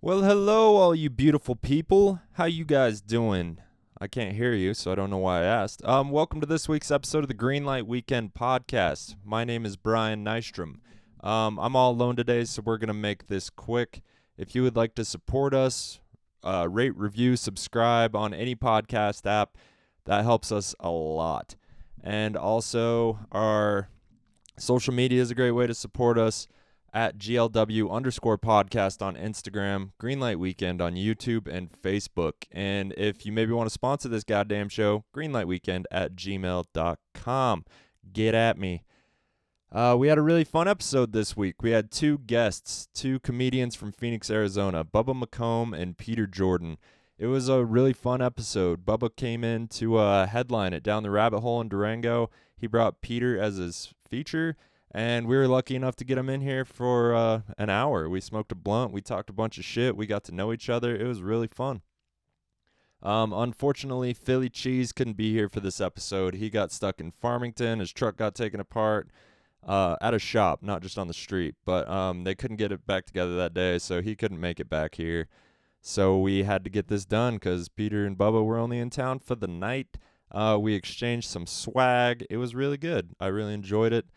Well, hello, all you beautiful people. How you guys doing? I can't hear you, so I don't know why I asked. Welcome to this week's episode of the Greenlight Weekend Podcast. My name is Brian Nystrom. I'm all alone today, so we're going to make this quick. If you would like to support us, rate, review, subscribe on any podcast app, that helps us a lot. And also, our social media is a great way to support us. At GLW_podcast on Instagram, Greenlight Weekend on YouTube and Facebook. And if you maybe want to sponsor this goddamn show, greenlightweekend@gmail.com. Get at me. We had a really fun episode this week. We had two guests, two comedians from Phoenix, Arizona, Bubba McComb and Peter Jordan. It was a really fun episode. Bubba came in to headline it Down the Rabbit Hole in Durango. He brought Peter as his feature. And we were lucky enough to get him in here for an hour. We smoked a blunt. We talked a bunch of shit. We got to know each other. It was really fun. Unfortunately, Philly Cheese couldn't be here for this episode. He got stuck in Farmington. His truck got taken apart at a shop, not just on the street. But they couldn't get it back together that day, so he couldn't make it back here. So we had to get this done because Peter and Bubba were only in town for the night. We exchanged some swag. It was really good. I really enjoyed it.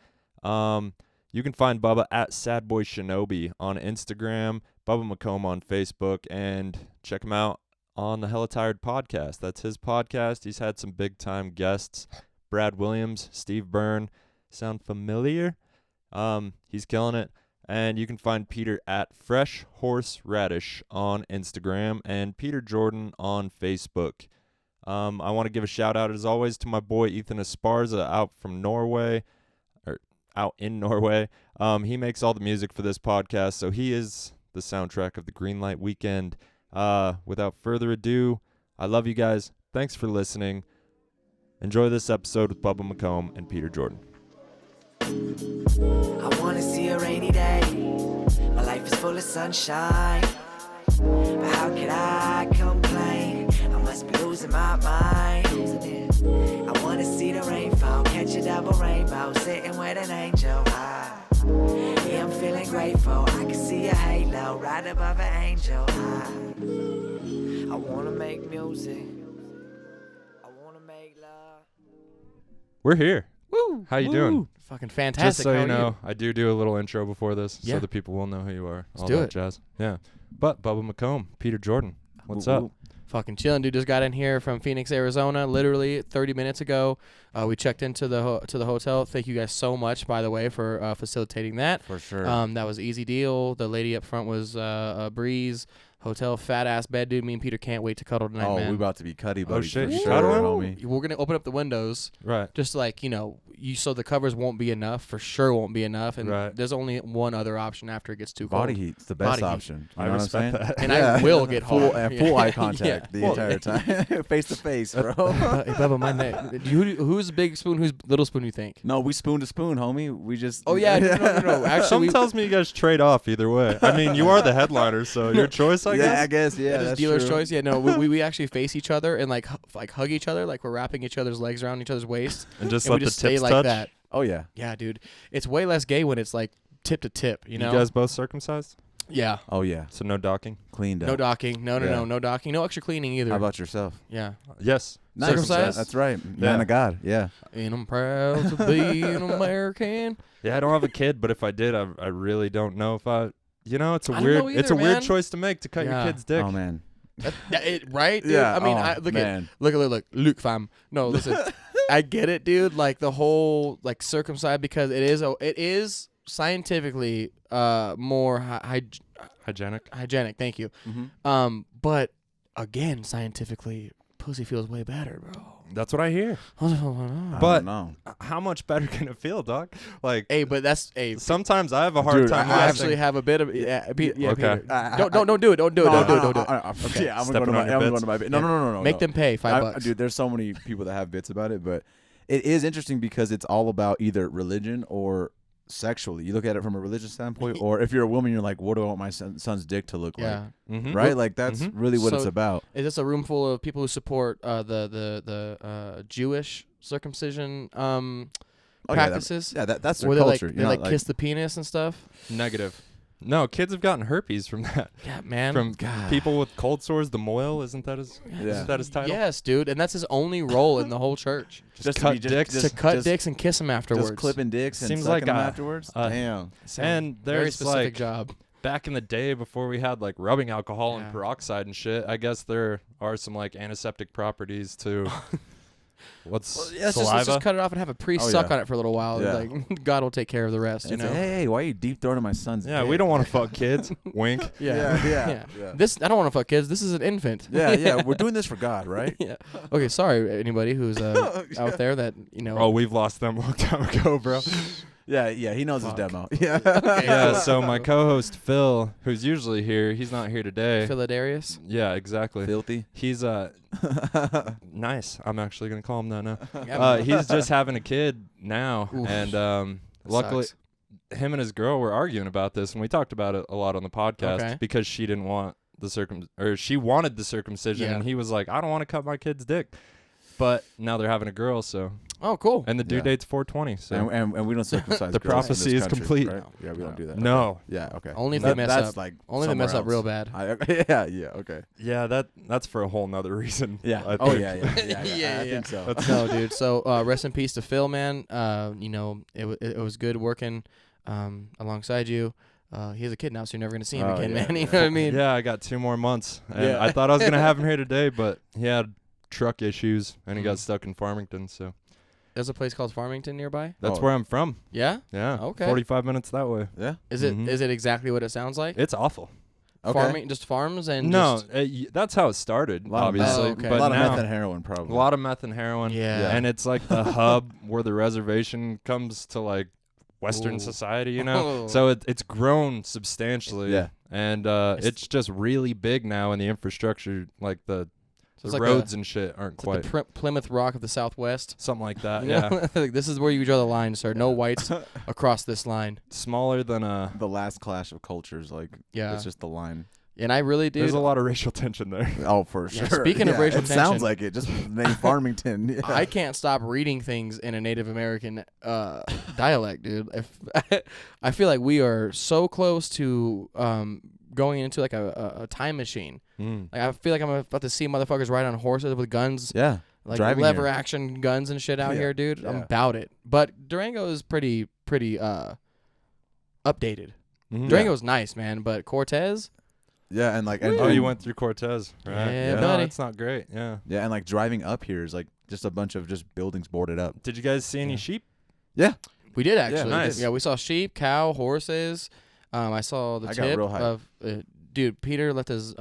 You can find Bubba at SadBoyShinobi on Instagram, Bubba McComb on Facebook, and check him out on the Hella Tired podcast. That's his podcast. He's had some big-time guests, Brad Williams, Steve Byrne. Sound familiar? He's killing it. And you can find Peter at Fresh Horse Radish on Instagram and Peter Jordan on Facebook. I want to give a shout-out, as always, to my boy Ethan Esparza out from Norway. Out in Norway. He makes all the music for this podcast, so he is the soundtrack of the Greenlight Weekend. Without further ado, I love you guys. Thanks for listening. Enjoy this episode with Bubba McComb and Peter Jordan. I want to see a rainy day. My life is full of sunshine. But how could I complain? I must be losing my mind. I want to see the rainfall, catch a double rainbow, sitting with an angel. Yeah, I'm feeling grateful. I can see a halo right above an angel. I want to make music. I want to make love. We're here. Woo! How you doing? Fucking fantastic. Just so How you are know, I do a little intro before this, Yeah. so that people will know who you are. Let's do it. Jazz. Yeah. But Bubba McComb, Peter Jordan, what's up? Fucking chilling, dude. Just got in here from Phoenix, Arizona, literally 30 minutes ago. We checked into the hotel. Thank you guys so much, by the way, for facilitating that. For sure. That was an easy deal. The lady up front was a breeze. Hotel, fat ass bed, dude. Me and Peter can't wait to cuddle tonight, man. We about to be cuddy buddies. shit, for you sure, cuddling? homie. We're gonna open up the windows, Right. just like so the covers won't be enough. For sure, won't be enough. And Right. there's only one other option after it gets too cold. Body heat's the best Body heat. option. You I know what I'm saying? respect that. And I will get full, hard. full eye Yeah. contact the Well, entire time, face to face, bro. Hey, Bubba, my name. Who's big spoon? Who's little spoon? You think? No, we spoon to spoon, homie. We just. Oh yeah, no. Actually, Something tells me you guys trade off either way. I mean, you are the headliner, so your choice, I yeah, guess. I guess. Yeah, that is that's dealer's true. choice. Yeah, no, we actually face each other and like hug each other, like we're wrapping each other's legs around each other's waist, And just and let we just the tips stay like touch. that. Oh yeah. Yeah, dude, it's way less gay when it's like tip to tip. You know? You guys both circumcised? Yeah. Oh yeah. So no docking? Cleaned up. No docking. No Yeah. docking. No extra cleaning either. How about yourself? Yeah. Yes. Nice. Circumcised? That's right. Yeah. Man of God. Yeah. And I'm proud to be an American. Yeah, I don't have a kid, but if I did, I really don't know if I. It's a I don't weird. know It's a either, weird man. choice to make to cut your Yeah. kid's dick. Oh man. Right? Dude? Yeah. I mean, oh, look man. Luke, fam. No, listen. I get it, dude. Like the whole like circumcised because it is scientifically more Hygienic. hygienic. Thank you. Mm-hmm. But again, scientifically, pussy feels way better, bro. That's what I hear. I But- don't know. How much better can it feel, dog? Like, Hey, but that's sometimes I have a hard Dude, time. I lasting. actually have a bit of yeah. Okay. Peter. Don't do it. Don't do it. Don't do it. Don't do it. Okay. Yeah, I'm Stepping going on your bits. to my bit. No. Make them pay $5. Dude, there's so many people that have bits about it, but it is interesting because it's all about either religion or sexually. You look at it from a religious standpoint, or if you're a woman, you're like, what do I want my son's dick to look Yeah. Mhm. like? Right? Like that's really what it's So- about. Is this a room full of people who support the Jewish circumcision practices? That's their where they culture. like you know, kiss the penis and stuff. Negative. No, kids have gotten herpes from that. Yeah, man. From people with cold sores, the moil, isn't that his title? Yes, dude, and that's his only role in the whole church. Just cut dicks. To cut dicks and kiss them afterwards. Just clipping dicks and Seems sucking like them a- afterwards. a- Damn. And Very there's specific like job. back in the day before we had like rubbing alcohol Yeah. and peroxide and shit. I guess there are some like antiseptic properties to what's Let's saliva. just cut it off and have a priest Oh, suck yeah. on it for a little while. Yeah. Like God will take care of the rest. You It's know. like, hey, why are you deep throating my son's Yeah, dick? we don't want to fuck kids. Wink. Yeah. This I don't want to fuck kids. This is an infant. Yeah, we're doing this for God, right? Yeah. Okay. Sorry, anybody who's out there that you know. Oh, we've lost them a long time ago, bro. Yeah, he knows Fuck. his demo. Yeah. Yeah, so my co-host Phil, who's usually here, he's not here today. Philadarius. Yeah, exactly. Filthy. He's nice. I'm actually gonna call him that now. Yeah, He's just having a kid now, Oof. and luckily, Sucks. him and his girl were arguing about this, and we talked about it a lot on the podcast Okay. because she didn't want she wanted the circumcision, Yeah. and he was like, I don't want to cut my kid's dick. But now they're having a girl, so Oh, cool. and the due Yeah. date's 420. So And we don't circumcise The girls in this prophecy is country, complete. right? Yeah, we don't do that. no, Yeah, okay. Only if That- they mess that's up. Like Only if they mess somewhere up real else. bad. Yeah, okay. yeah, that's for a whole nother reason. Yeah. I Oh think. yeah. I think so. No, dude. So rest in peace to Phil, man. You know, it was good working alongside you. He has a kid now, so you're never gonna see him Oh, again, yeah, man. You yeah. know what I mean? Yeah, I got 2 more months, and Yeah. I thought I was gonna have him here today, but he had truck issues and he got Mhm. stuck in Farmington. So There's a place called Farmington nearby. that's Oh. where I'm from. Yeah. Yeah, Okay. 45 minutes that way. Yeah. Is it Mhm. is it exactly what it sounds like? It's awful. Okay. Farming, just farms and No, just, that's how it started, A lot of obviously. meth. Oh, okay. But a lot of now, meth and heroin, probably. a lot of meth and heroin. Yeah. And it's like the hub where the reservation comes to like Western Ooh. society, you know? Oh. So it's grown substantially. Yeah. And it's just really big now, and the infrastructure, like the it's like roads and shit aren't it's like quite. the Plymouth Rock of the Southwest. Something like that, You know? yeah. Like, this is where you draw the line, sir. No whites across this line. Smaller than The last clash of cultures, like Yeah. it's just the line. And I really did. There's a lot of racial tension there. Oh, for Yeah, sure. speaking of racial it sounds tension- like it. Just name Farmington. Yeah. I can't stop reading things in a Native American dialect, dude. I feel like we are so close to going into like a time machine. Mm. Like I feel like I'm about to see motherfuckers ride on horses with guns, Yeah. like driving lever here. action guns and shit out Yeah, here, dude. I'm yeah. about it. But Durango is pretty updated. Mhm. Durango's nice, man, but Cortez, Yeah, and like Oh, you went through Cortez, right? Yeah, No, buddy. it's not great. Yeah. Yeah, and like driving up here is like just a bunch of just buildings boarded up. Did you guys see any Yeah. sheep? we did actually. nice. Yeah, we saw sheep, cow, horses. I saw the I got tip real hype. of dude. Peter left his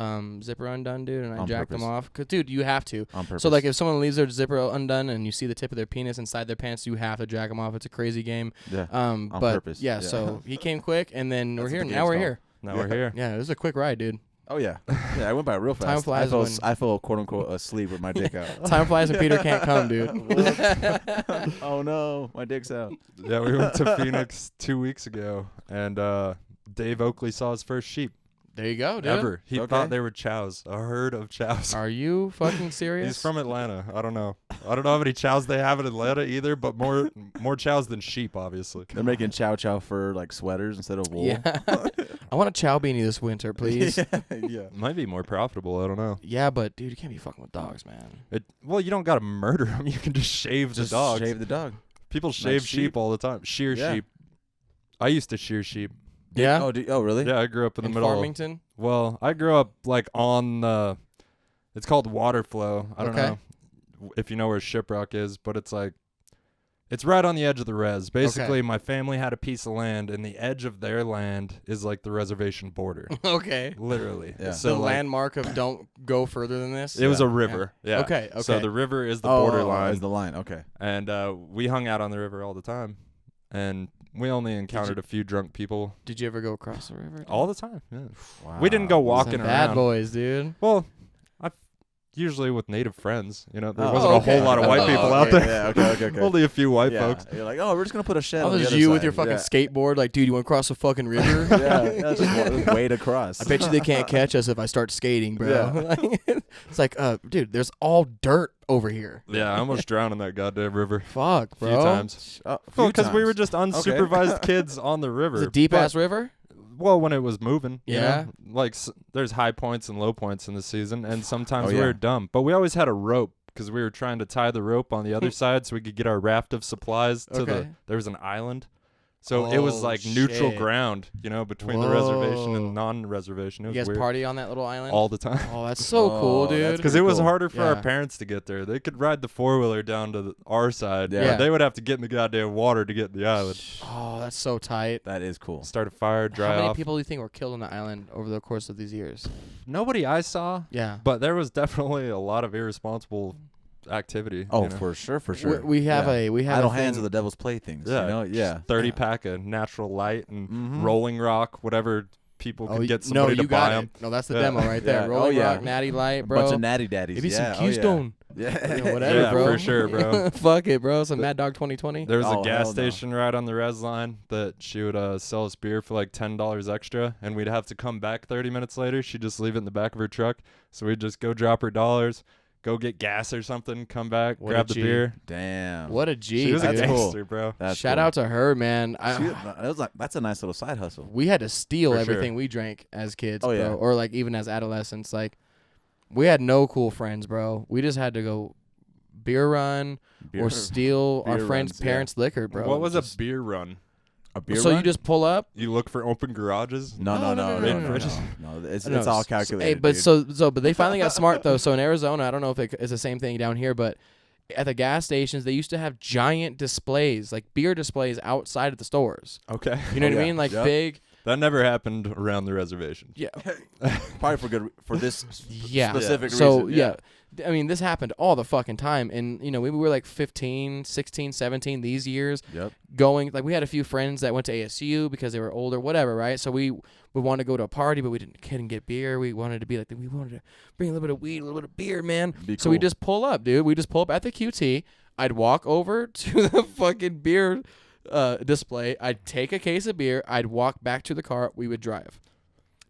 zipper undone, dude, and I On jacked purpose. him off. 'Cause, dude, you have to. On purpose. So like, if someone leaves their zipper undone and you see the tip of their penis inside their pants, you have to jack them off. It's a crazy game. yeah. On But purpose. yeah, Yeah. so he came quick, and then we're That's here. what the Now game's we're called. here. Now Yeah. we're here. Yeah, it was a quick ride, dude. Oh yeah. Yeah, I went by real fast. Time flies when- I fell quote unquote asleep with my dick out. Time flies and Peter can't come, dude. Oh no, my dick's out. Yeah, we went to Phoenix 2 weeks ago, and Dave Oakley saw his first sheep There you go, dude. ever. He Okay. thought they were chows, a herd of chows. Are you fucking serious? He's from Atlanta. I don't know how many chows they have in Atlanta either, but more chows than sheep, obviously. They're making chow chow for like sweaters instead of wool. Yeah. I want a chow beanie this winter, please. yeah. Might be more profitable. I don't know. Yeah, but dude, you can't be fucking with dogs, man. Well, you don't gotta murder them. You can just shave Just the dogs. shave the dog. People shave sheep. sheep all the time. Shear Yeah. sheep. I used to shear sheep. Yeah. Oh, really? Yeah, I grew up in the In middle. Farmington. Well, I grew up like on the. It's called water flow. I don't Okay. know if you know where Shiprock is, but it's like, it's right on the edge of the res. Basically, my family had a piece of land, and the edge of their land is like the reservation border, Okay. literally. Yeah. So the like, landmark of don't go further than this. it was a Yeah. river. Yeah. Okay, So okay. the river is the Oh, borderline, is the line. Okay. and we hung out on the river all the time, and we only encountered a few drunk people Did you ever go across the river? all the time. Yeah. Wow. We didn't go Some walking bad around. boys, dude. Well, usually with native friends, you know, there Oh, wasn't okay. a whole lot of white Oh, people okay. out there. Yeah. Okay. Only a few white yeah. folks. You're like, oh, we're just gonna put a shed. Oh, on the there's other you side. with your fucking yeah. skateboard. Like, dude, you want to cross the fucking river? Yeah, just wade across. I bet you they can't catch us if I start skating, bro. Yeah. It's like, dude, there's all dirt over here. Yeah, I almost drowned in that goddamn river Fuck, a few bro. times. Oh, Well, because we were just unsupervised kids on the river. It's a deep ass river. Well, when it was moving, you Yeah. know? Like there's high points and low points in the season, and sometimes Oh, we yeah. were dumb. But we always had a rope because we were trying to tie the rope on the other side so we could get our raft of supplies to Okay. there was an island. So it was Oh, like neutral shit. ground, you know, between the reservation Whoa. and non-reservation. It You was guys weird. party on that little island? All the time. Oh, that's so Oh, cool, that's dude. Because pretty it was cool. harder for our Yeah. parents to get there. They could ride the 4-wheeler down to our side. Yeah. But they would have to get in the goddamn water to get in the island. Oh, that's so tight. That is cool. Start a fire, dry How many off. people do you think were killed on the island over the course of these years? Nobody I saw, Yeah. but there was definitely a lot of irresponsible activity. Oh, you know? for sure, for sure. We have Yeah. we have idle a hands thing- are the devil's playthings. Yeah. You know? Yeah. 30-pack of natural light and Mhm. Rolling Rock, whatever people could get no, somebody you to got buy it. them. No, that's the Yeah. demo right there. Yeah. Rolling Oh, yeah. Rock, Natty Light, A bro. bunch of natty daddies. Maybe yeah. some Keystone. Yeah. You know, whatever, Yeah, bro. for sure, bro. Fuck it, bro. Some Mad Dog 2020. There was Oh, a gas hell no. station right on the res line that she would sell us beer for like $10 extra, and we'd have to come back 30 minutes later. She'd just leave it in the back of her truck, so we'd just go drop her dollars, go get gas or something, come back, What a grab the G. beer. Damn. What a G, She was a dude. That's cool. gangster, bro. That's Shout cool. out to her, man. It was like, that's a nice little side hustle. We had to steal For everything sure. we drank as kids, Oh, bro. yeah. Or like even as adolescents. Like we had no cool friends, bro. We just had to go beer run or steal our beer friends' runs, yeah. parents' liquor, bro. What was Just- a beer run? a beer So run? you just pull up? You look for open garages? No. No. It's No, all s- calculated. Hey, but dude. but they finally got smart though. So in Arizona, I don't know if it's the same thing down here, but at the gas stations, they used to have giant displays, like beer displays outside of the stores. Okay. You know Oh, what I yeah. mean? Like Yep. big. That never happened around the reservation. Yeah. probably for this Yeah. specific So, reason. yeah. I mean, this happened all the fucking time. And, you know, we were like 15, 16, 17 these years Yep. going. Like, we had a few friends that went to ASU because they were older, whatever, right? So we wanted to go to a party, but we couldn't get beer. We wanted to be like, we wanted to bring a little bit of weed, a little bit of beer, man. Be So we cool. just pull up, dude. We just pull up at the QT. I'd walk over to the fucking beer display. I'd take a case of beer. I'd walk back to the car. We would drive.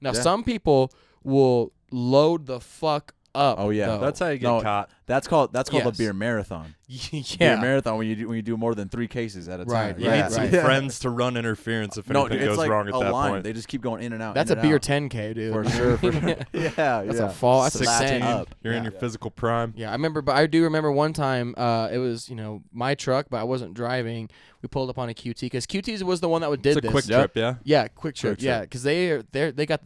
Now, Yeah. some people will load the fuck up. Oh, yeah. though. That's how you get No, caught. That's called Yes. a beer marathon. Beer yeah. marathon when you do more than 3 cases at a Right, time. You right, need some right. friends to run interference if No, anything dude, it's goes like wrong at a that line. point. They just keep going in and out. That's in a and beer out. 10K, dude. For sure. For sure. Yeah. That's yeah. a fall. That's a 16, send. up. You're in Yeah. your physical prime. Yeah, I remember, but I do remember one time. It was my truck, but I wasn't driving. We pulled up on a QT because QT's was the one that did It's a this. quick Yep. trip, yeah? Yeah, quick trip. Quick Yeah, trip. because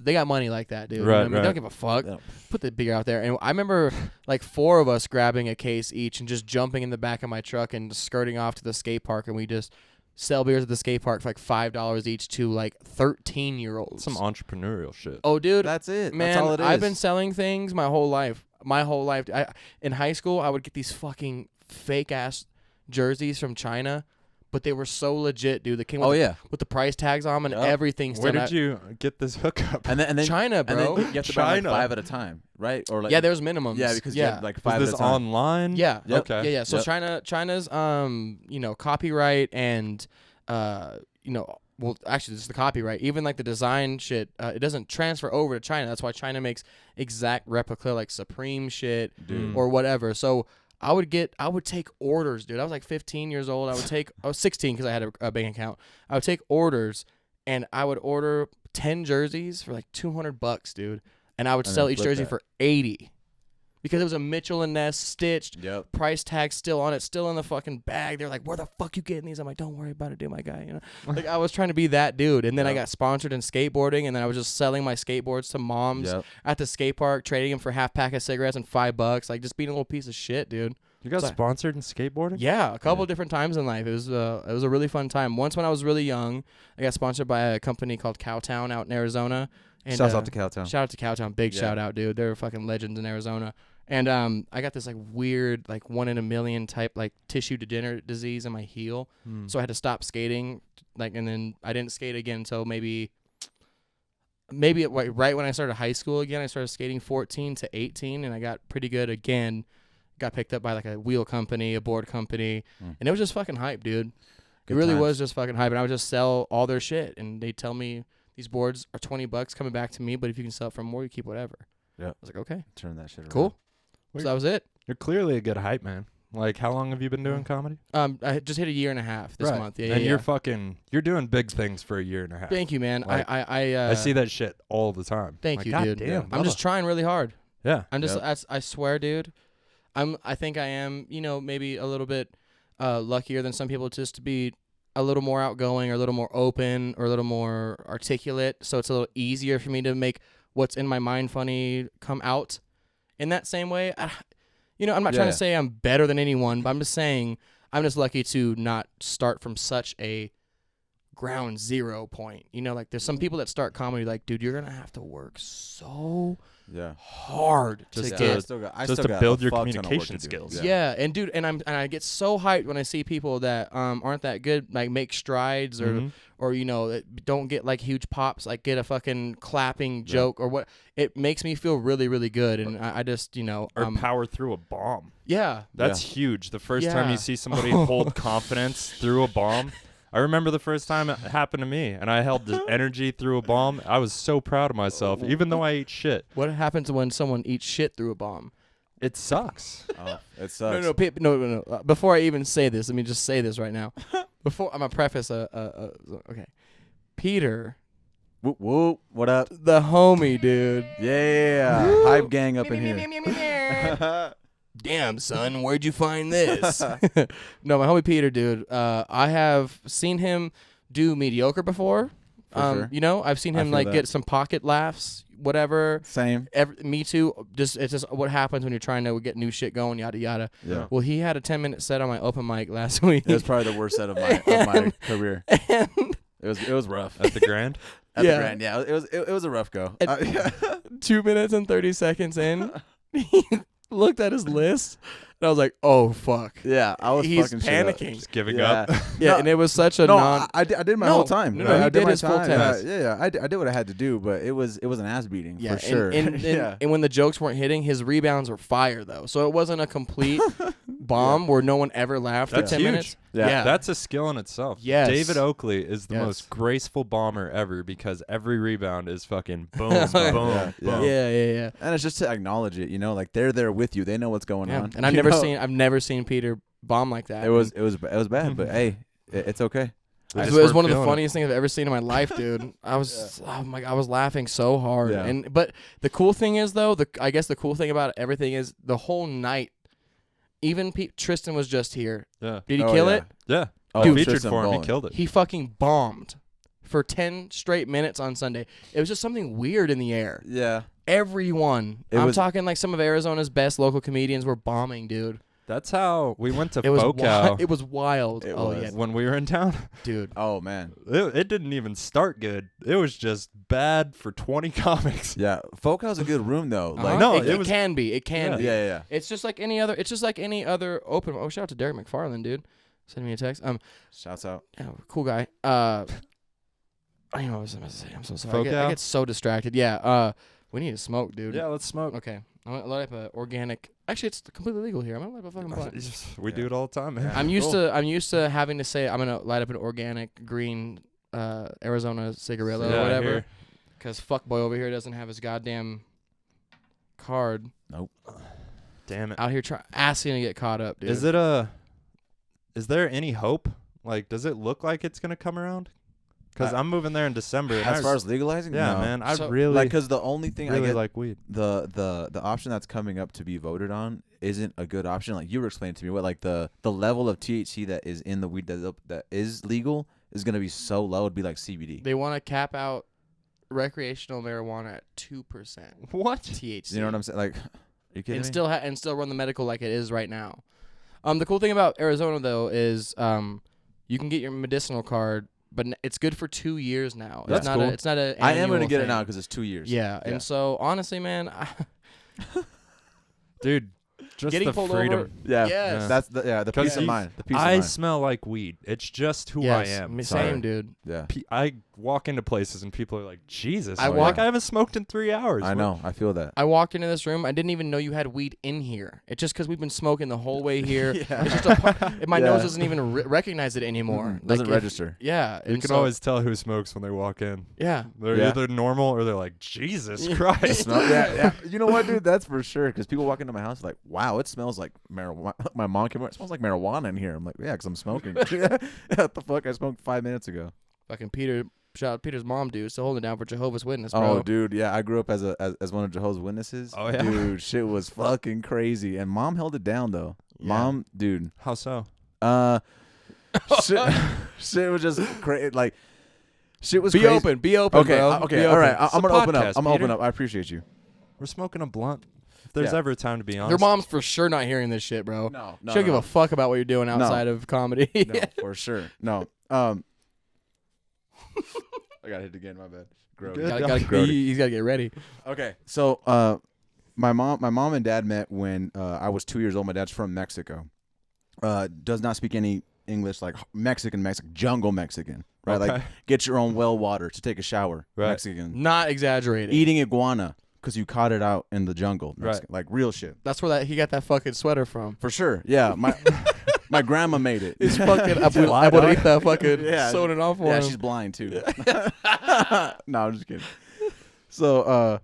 they got money like that, dude. You know Right, what I mean? right. Don't give a fuck. They don't- Put the beer out there, and I remember like 4 of us grabbing a case each and just jumping in the back of my truck and skirting off to the skate park, and we just sell beers at the skate park for like $5 each to like 13-year-olds. Some entrepreneurial shit. Oh, dude, That's it. man, That's all it is. I've been selling things my whole life. In high school, I would get these fucking fake ass jerseys from China, but they were so legit, dude. They came with, Oh, the, yeah. with the price tags on them and Yep. everything. Where still did you get this hookup? And then China, and then bro. you have to buy like China. 5 at a time, right? Or like Yeah, there's minimums. yeah, because you yeah. have like Is 5 this at a time. online? Yeah. Yep. Okay. Yeah. So Yep. China's copyright and well, actually, this is the copyright. Even like the design shit, it doesn't transfer over to China. That's why China makes exact replica like Supreme shit Dude. or whatever. So I would take orders, dude. I was like 15 years old. I was 16 because I had a bank account. I would take orders, and I would order 10 jerseys for like $200, dude. And I would And sell then each flip jersey that. for 80 because it was a Mitchell and Ness stitched. Yep. Price tag still on it, still in the fucking bag. They're like, "Where the fuck you getting these?" I'm like, "Don't worry about it, dude, my guy." You know, like I was trying to be that dude, and then I Yep. got sponsored in skateboarding, and then I was just selling my skateboards to moms Yep. at the skate park, trading them for half pack of cigarettes and $5, like just being a little piece of shit, dude. You got So- sponsored in skateboarding? Yeah, a couple different times in life. It was a really fun time. Once when I was really young, I got sponsored by a company called Cowtown out in Arizona. And, Shouts out to Cowtown. Shout out to Cowtown. Big Yeah. shout out, dude. They're fucking legends in Arizona. And I got this like weird, like 1 in a million type like tissue degenerate disease in my heel. Hmm. So I had to stop skating. And then I didn't skate again until maybe right when I started high school again. I started skating 14 to 18, and I got pretty good again. Got picked up by like a wheel company, a board company, and it was just fucking hype, dude. Good it really times. was just fucking hype, and I would just sell all their shit, and they tell me these boards are $20 coming back to me, but if you can sell it for more, you keep whatever. Yep. I was like, okay, Turn that shit around. cool. Wait. So that was it. You're clearly a good hype man. Like, how long have you been doing comedy? I just hit a year and a half this month. Yeah, and yeah. you're doing big things for a year and a half. Thank you, man. Like, I see that shit all the time. Thank like, you, God dude. Damn, I'm just trying really hard. Yeah. I'm just. I swear, dude. I think I am. Maybe a little bit luckier than some people just to be a little more outgoing or a little more open or a little more articulate. So it's a little easier for me to make what's in my mind funny come out in that same way. I'm not trying to say I'm better than anyone, but I'm just saying I'm just lucky to not start from such a ground zero point. Like there's some people that start comedy like, dude, you're going to have to work so hard just to build your communication skills. Yeah. And dude, and I get so hyped when I see people that aren't that good, like make strides or that don't get like huge pops, like get a fucking clapping joke or what. It makes me feel really, really good. And I just, or power through a bomb. Yeah. That's huge. The first time you see somebody hold confidence through a bomb. I remember the first time it happened to me, and I held the energy through a bomb. I was so proud of myself, even though I ate shit. What happens when someone eats shit through a bomb? It sucks. Oh, it sucks. No. Before I even say this, let me just say this right now. Before I'm gonna preface okay. Peter. Whoop, whoop. What up? The homie, dude. Yeah. Hype gang up in here. Damn, son, where'd you find this? No, my homie Peter, dude. I have seen him do mediocre before. For sure. I've seen him like get some pocket laughs, whatever. Same. Me too. It's just what happens when you're trying to get new shit going, yada yada. Yeah. Well, he had a 10-minute set on my open mic last week. It was probably the worst set of my career. It was rough. At the Grand? At the Grand, yeah. It was a rough go. 2 minutes and 30 seconds in, he looked at his list, and I was like, "Oh fuck!" Yeah, I was He's fucking panicking, just giving up. Yeah, No, and it was such a I did my whole time. No, he did his full time. I did what I had to do, but it was an ass beating for sure. And when the jokes weren't hitting, his rebounds were fire though. So it wasn't a complete bomb where no one ever laughed That's for 10 huge. minutes. Yeah. That's a skill in itself. Yes. David Oakley is the Yes. most graceful bomber ever because every rebound is fucking boom, boom, boom. Yeah. And it's just to acknowledge it, like they're there with you. They know what's going on. And I've never seen Peter bomb like that. It was bad, but hey, it's okay. It was one of the funniest things I've ever seen in my life, dude. I was I was laughing so hard. Yeah. But the cool thing is though, I guess the cool thing about everything is the whole night. Even Tristan was just here. Yeah. Did he kill it? Yeah. Oh, Dude, featured Tristan for him. balling. He killed it. He fucking bombed for 10 straight minutes on Sunday. It was just something weird in the air. Yeah. Everyone. I'm talking like some of Arizona's best local comedians were bombing, dude. That's how we went to It was FOCAL it was wild. It Oh was. yeah, when we were in town. dude. Oh man. It didn't even start good. It was just bad for 20 comics. Yeah. Focal's a good room though. Like No, it was- can be. It can be. Yeah. It's just like any other. It's just like any other open. Oh, shout out to Derek McFarland, dude. Send me a text. Shouts out. Yeah, cool guy. I don't know what I was gonna say. I'm so sorry. I FOCAL? get so distracted. Yeah. We need to smoke, dude. Yeah, let's smoke. Okay. I'm gonna light up an organic. Actually, it's completely legal here. I'm gonna light up a fucking blunt. We do it all the time, man. I'm used to having to say I'm gonna light up an organic green Arizona cigarillo or whatever. Because fuckboy over here doesn't have his goddamn card. Nope. Damn it. Out here asking to get caught up, dude. Is there any hope? Like, does it look like it's gonna come around? Because I'm moving there in December. And As far as legalizing, yeah, no. man, I So, really because the only thing really I get like weed. the option that's coming up to be voted on isn't a good option. Like you were explaining to me, what like the level of THC that is in the weed that is legal is gonna be so low. It'd be like CBD. They want to cap out recreational marijuana at 2%. What? THC. You know what I'm saying? Like, are you kidding And me? still run the medical like it is right now. The cool thing about Arizona though is you can get your medicinal card, but it's good for 2 years now. That's it's not cool. It's not a. I am going gonna to get it now because it's 2 years. Yeah, and so honestly, man, Dude, just getting the pulled freedom. over. Yeah. Yes. That's the peace of you- mind. The peace of I mind. smell like weed. It's just who Yes, I am. Same, Sorry. dude. Yeah. I walk into places and people are like, Jesus, I I haven't smoked in 3 hours. I know. I feel that. I walked into this room. I didn't even know you had weed in here. It's just because we've been smoking the whole way here. Yeah. It's just my Yeah. nose doesn't even recognize it anymore. Doesn't Like, register. Yeah. You and can so- always tell who smokes when they walk in. Yeah. They're Yeah. either normal or they're like, Jesus Christ. Yeah. You know what, dude? That's for sure. Because people walk into my house like, wow, it smells like marijuana. My mom came over, it smells like marijuana in here. I'm like, yeah, because I'm smoking. What the fuck? I smoked 5 minutes ago. Fucking Peter. Shout out Peter's mom, dude. Still holding it down for Jehovah's Witness, bro. Oh, dude, yeah, I grew up as one of Jehovah's Witnesses. Oh, yeah? Dude, shit was fucking crazy, and mom held it down though. Yeah. Mom, dude, How so? shit was just crazy. Like, shit was Be crazy. open. Be open, Okay, bro. okay, Be all right. open. I'm gonna open up. podcast, I'm gonna open Peter. up. I appreciate you. We're smoking a blunt. If there's Yeah. ever a time to be honest. Your mom's for sure not hearing this shit, bro. No, She don't give a fuck about what you're doing outside of comedy. No, for sure. No. I got hit again. My bad. Grody. He's got to get ready. Okay, so my mom and dad met when I was 2 years old. My dad's from Mexico. Does not speak any English, like Mexican, jungle Mexican, right? Okay. Like get your own well water to take a shower, Right. Mexican. Not exaggerating. Eating iguana because you caught it out in the jungle, Mexican. Like real shit. That's where he got that fucking sweater from. For sure. Yeah, my grandma made it. It's fucking abuelita fucking sewing it off for Yeah, him. she's blind too. No, I'm just kidding. So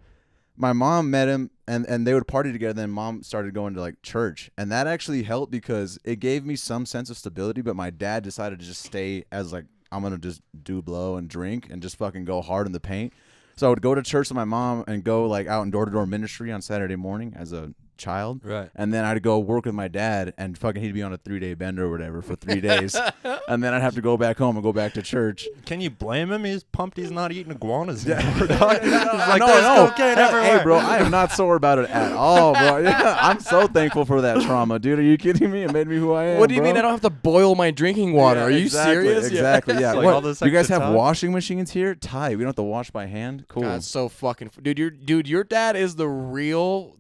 my mom met him and they would party together. Then mom started going to like church, and that actually helped because it gave me some sense of stability. But my dad decided to just stay as like, I'm gonna just do blow and drink and just fucking go hard in the paint. So I would go to church with my mom and go like out in door-to-door ministry on Saturday morning as a child. Right. And then I'd go work with my dad, and fucking he'd be on a 3-day bender or whatever for 3 days. And then I'd have to go back home and go back to church. Can you blame him? He's pumped he's not eating iguanas anymore, dog. He's like, No, there's no. cocaine everywhere. Hey, bro, I am not sore about it at all, bro. Yeah, I'm so thankful for that trauma, dude. Are you kidding me? It made me who I am. What do you bro. mean I don't have to boil my drinking water? Yeah, Are you exactly, serious? Exactly. Yeah. Like What? all this You guys extra have time? washing machines here? Tight. We don't have to wash by hand. Cool. God, so fucking dude. Your dad is the real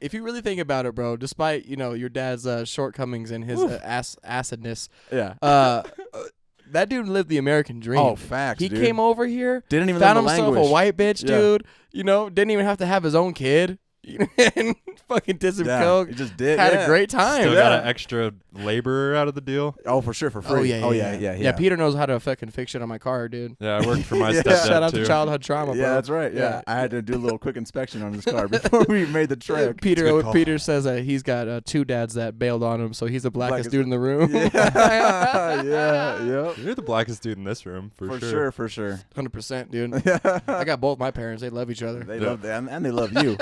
if you really think about it, bro. Despite your dad's shortcomings and his acidness, Yeah. that dude lived the American dream. Oh, facts, He dude. came over here, Didn't even found learn the himself language. a white bitch, Yeah. dude. Didn't even have to have his own kid. And fucking did some Yeah, coke. he just did. Had yeah. a great time. Still Yeah. got an extra laborer out of the deal. Oh, for sure, for free. Oh yeah, yeah. Peter knows how to fucking fix shit on my car, dude. Yeah, I worked for my Yeah. stepdad Shout out too. to childhood trauma, bro. Yeah, that's right. Yeah. I had to do a little quick inspection on his car before we made the trek. Peter says that he's got 2 dads that bailed on him, so he's the blackest Blackest- dude in the room. Yeah, yep. You're the blackest dude in this room, for sure. For sure. 100%, dude. I got both my parents. They love each other. They love that, and they love you.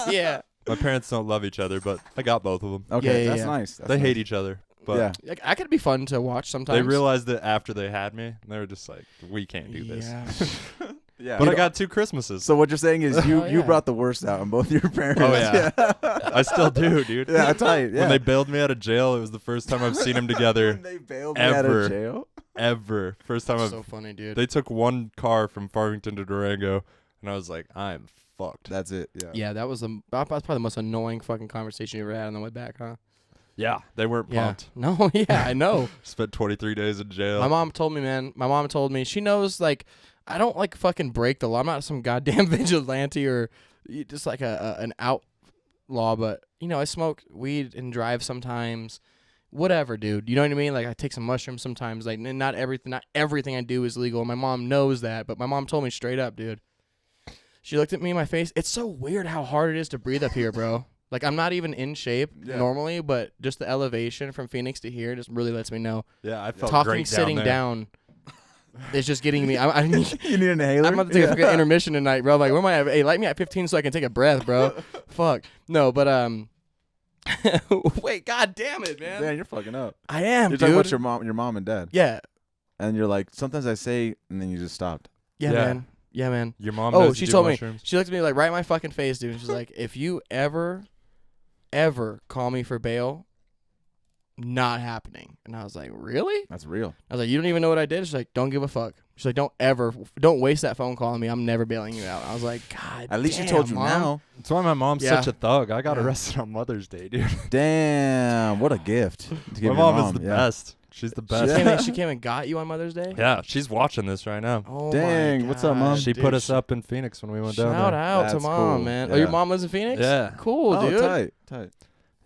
Yeah. My parents don't love each other, but I got both of them. Okay, Yeah, that's yeah. nice. That's They nice. hate each other, but Yeah. Like, I could be fun to watch sometimes. they realized it after they had me. And they were just like, we can't do this. Yeah. Yeah. But I got 2 Christmases. So what you're saying is you Oh, yeah. brought the worst out in both your parents. Oh, yeah. I still do, dude. Yeah, I tell you. Yeah. When they bailed me out of jail, it was the first time I've seen them together. When they bailed me out Ever. of jail. Ever. First time I've. So funny, dude. They took one car from Farmington to Durango, and I was like, I'm fucked. That's it. Yeah. Yeah, that was probably the most annoying fucking conversation you ever had on the way back, huh? Yeah, they weren't Yeah. pumped. No, yeah, I know. Spent 23 days in jail. My mom told me, man. My mom told me she knows, like, I don't like fucking break the law. I'm not some goddamn vigilante or just like an outlaw, but I smoke weed and drive sometimes. Whatever, dude. You know what I mean? Like, I take some mushrooms sometimes. Like, not everything I do is legal. My mom knows that, but my mom told me straight up, dude. She looked at me in my face. It's so weird how hard it is to breathe up here, bro. Like, I'm not even in shape normally, but just the elevation from Phoenix to here just really lets me know. Yeah, I felt Talking great sitting there. down is just getting me. I need, You need an inhaler? I'm about to take a fucking intermission tonight, bro. I'm like, where am I at? Hey, light me at 15 so I can take a breath, bro. Fuck. No, but wait, god damn it, man. Man, you're fucking up. I am, You're dude. talking about your mom and dad. Yeah. And you're like, sometimes I say, and then you just stopped. Yeah, Yeah. man. Yeah, man. Your mom Oh, knows she you do told mushrooms. me. She looked at me like right in my fucking face, dude. And she's like, if you ever call me for bail, not happening. And I was like, really? That's real. I was like, you don't even know what I did? She's like, don't give a fuck. She's like, don't waste that phone call on me. I'm never bailing you out. I was like, God. At least damn, she told you Mom. now. That's why my mom's Yeah. such a thug. I got Yeah. arrested on Mother's Day, dude. Damn, what a gift. To give My your mom is the yeah. best. She's the She best. came, in, she came and got you on Mother's Day? Yeah, she's watching this right now. Oh Dang, my what's up, Mom? gosh, She dude, put us up in Phoenix when we went down Shout there. out to That's Mom, cool. man. Oh, your Yeah. mom lives in Phoenix? Yeah. Cool, Oh, dude. tight.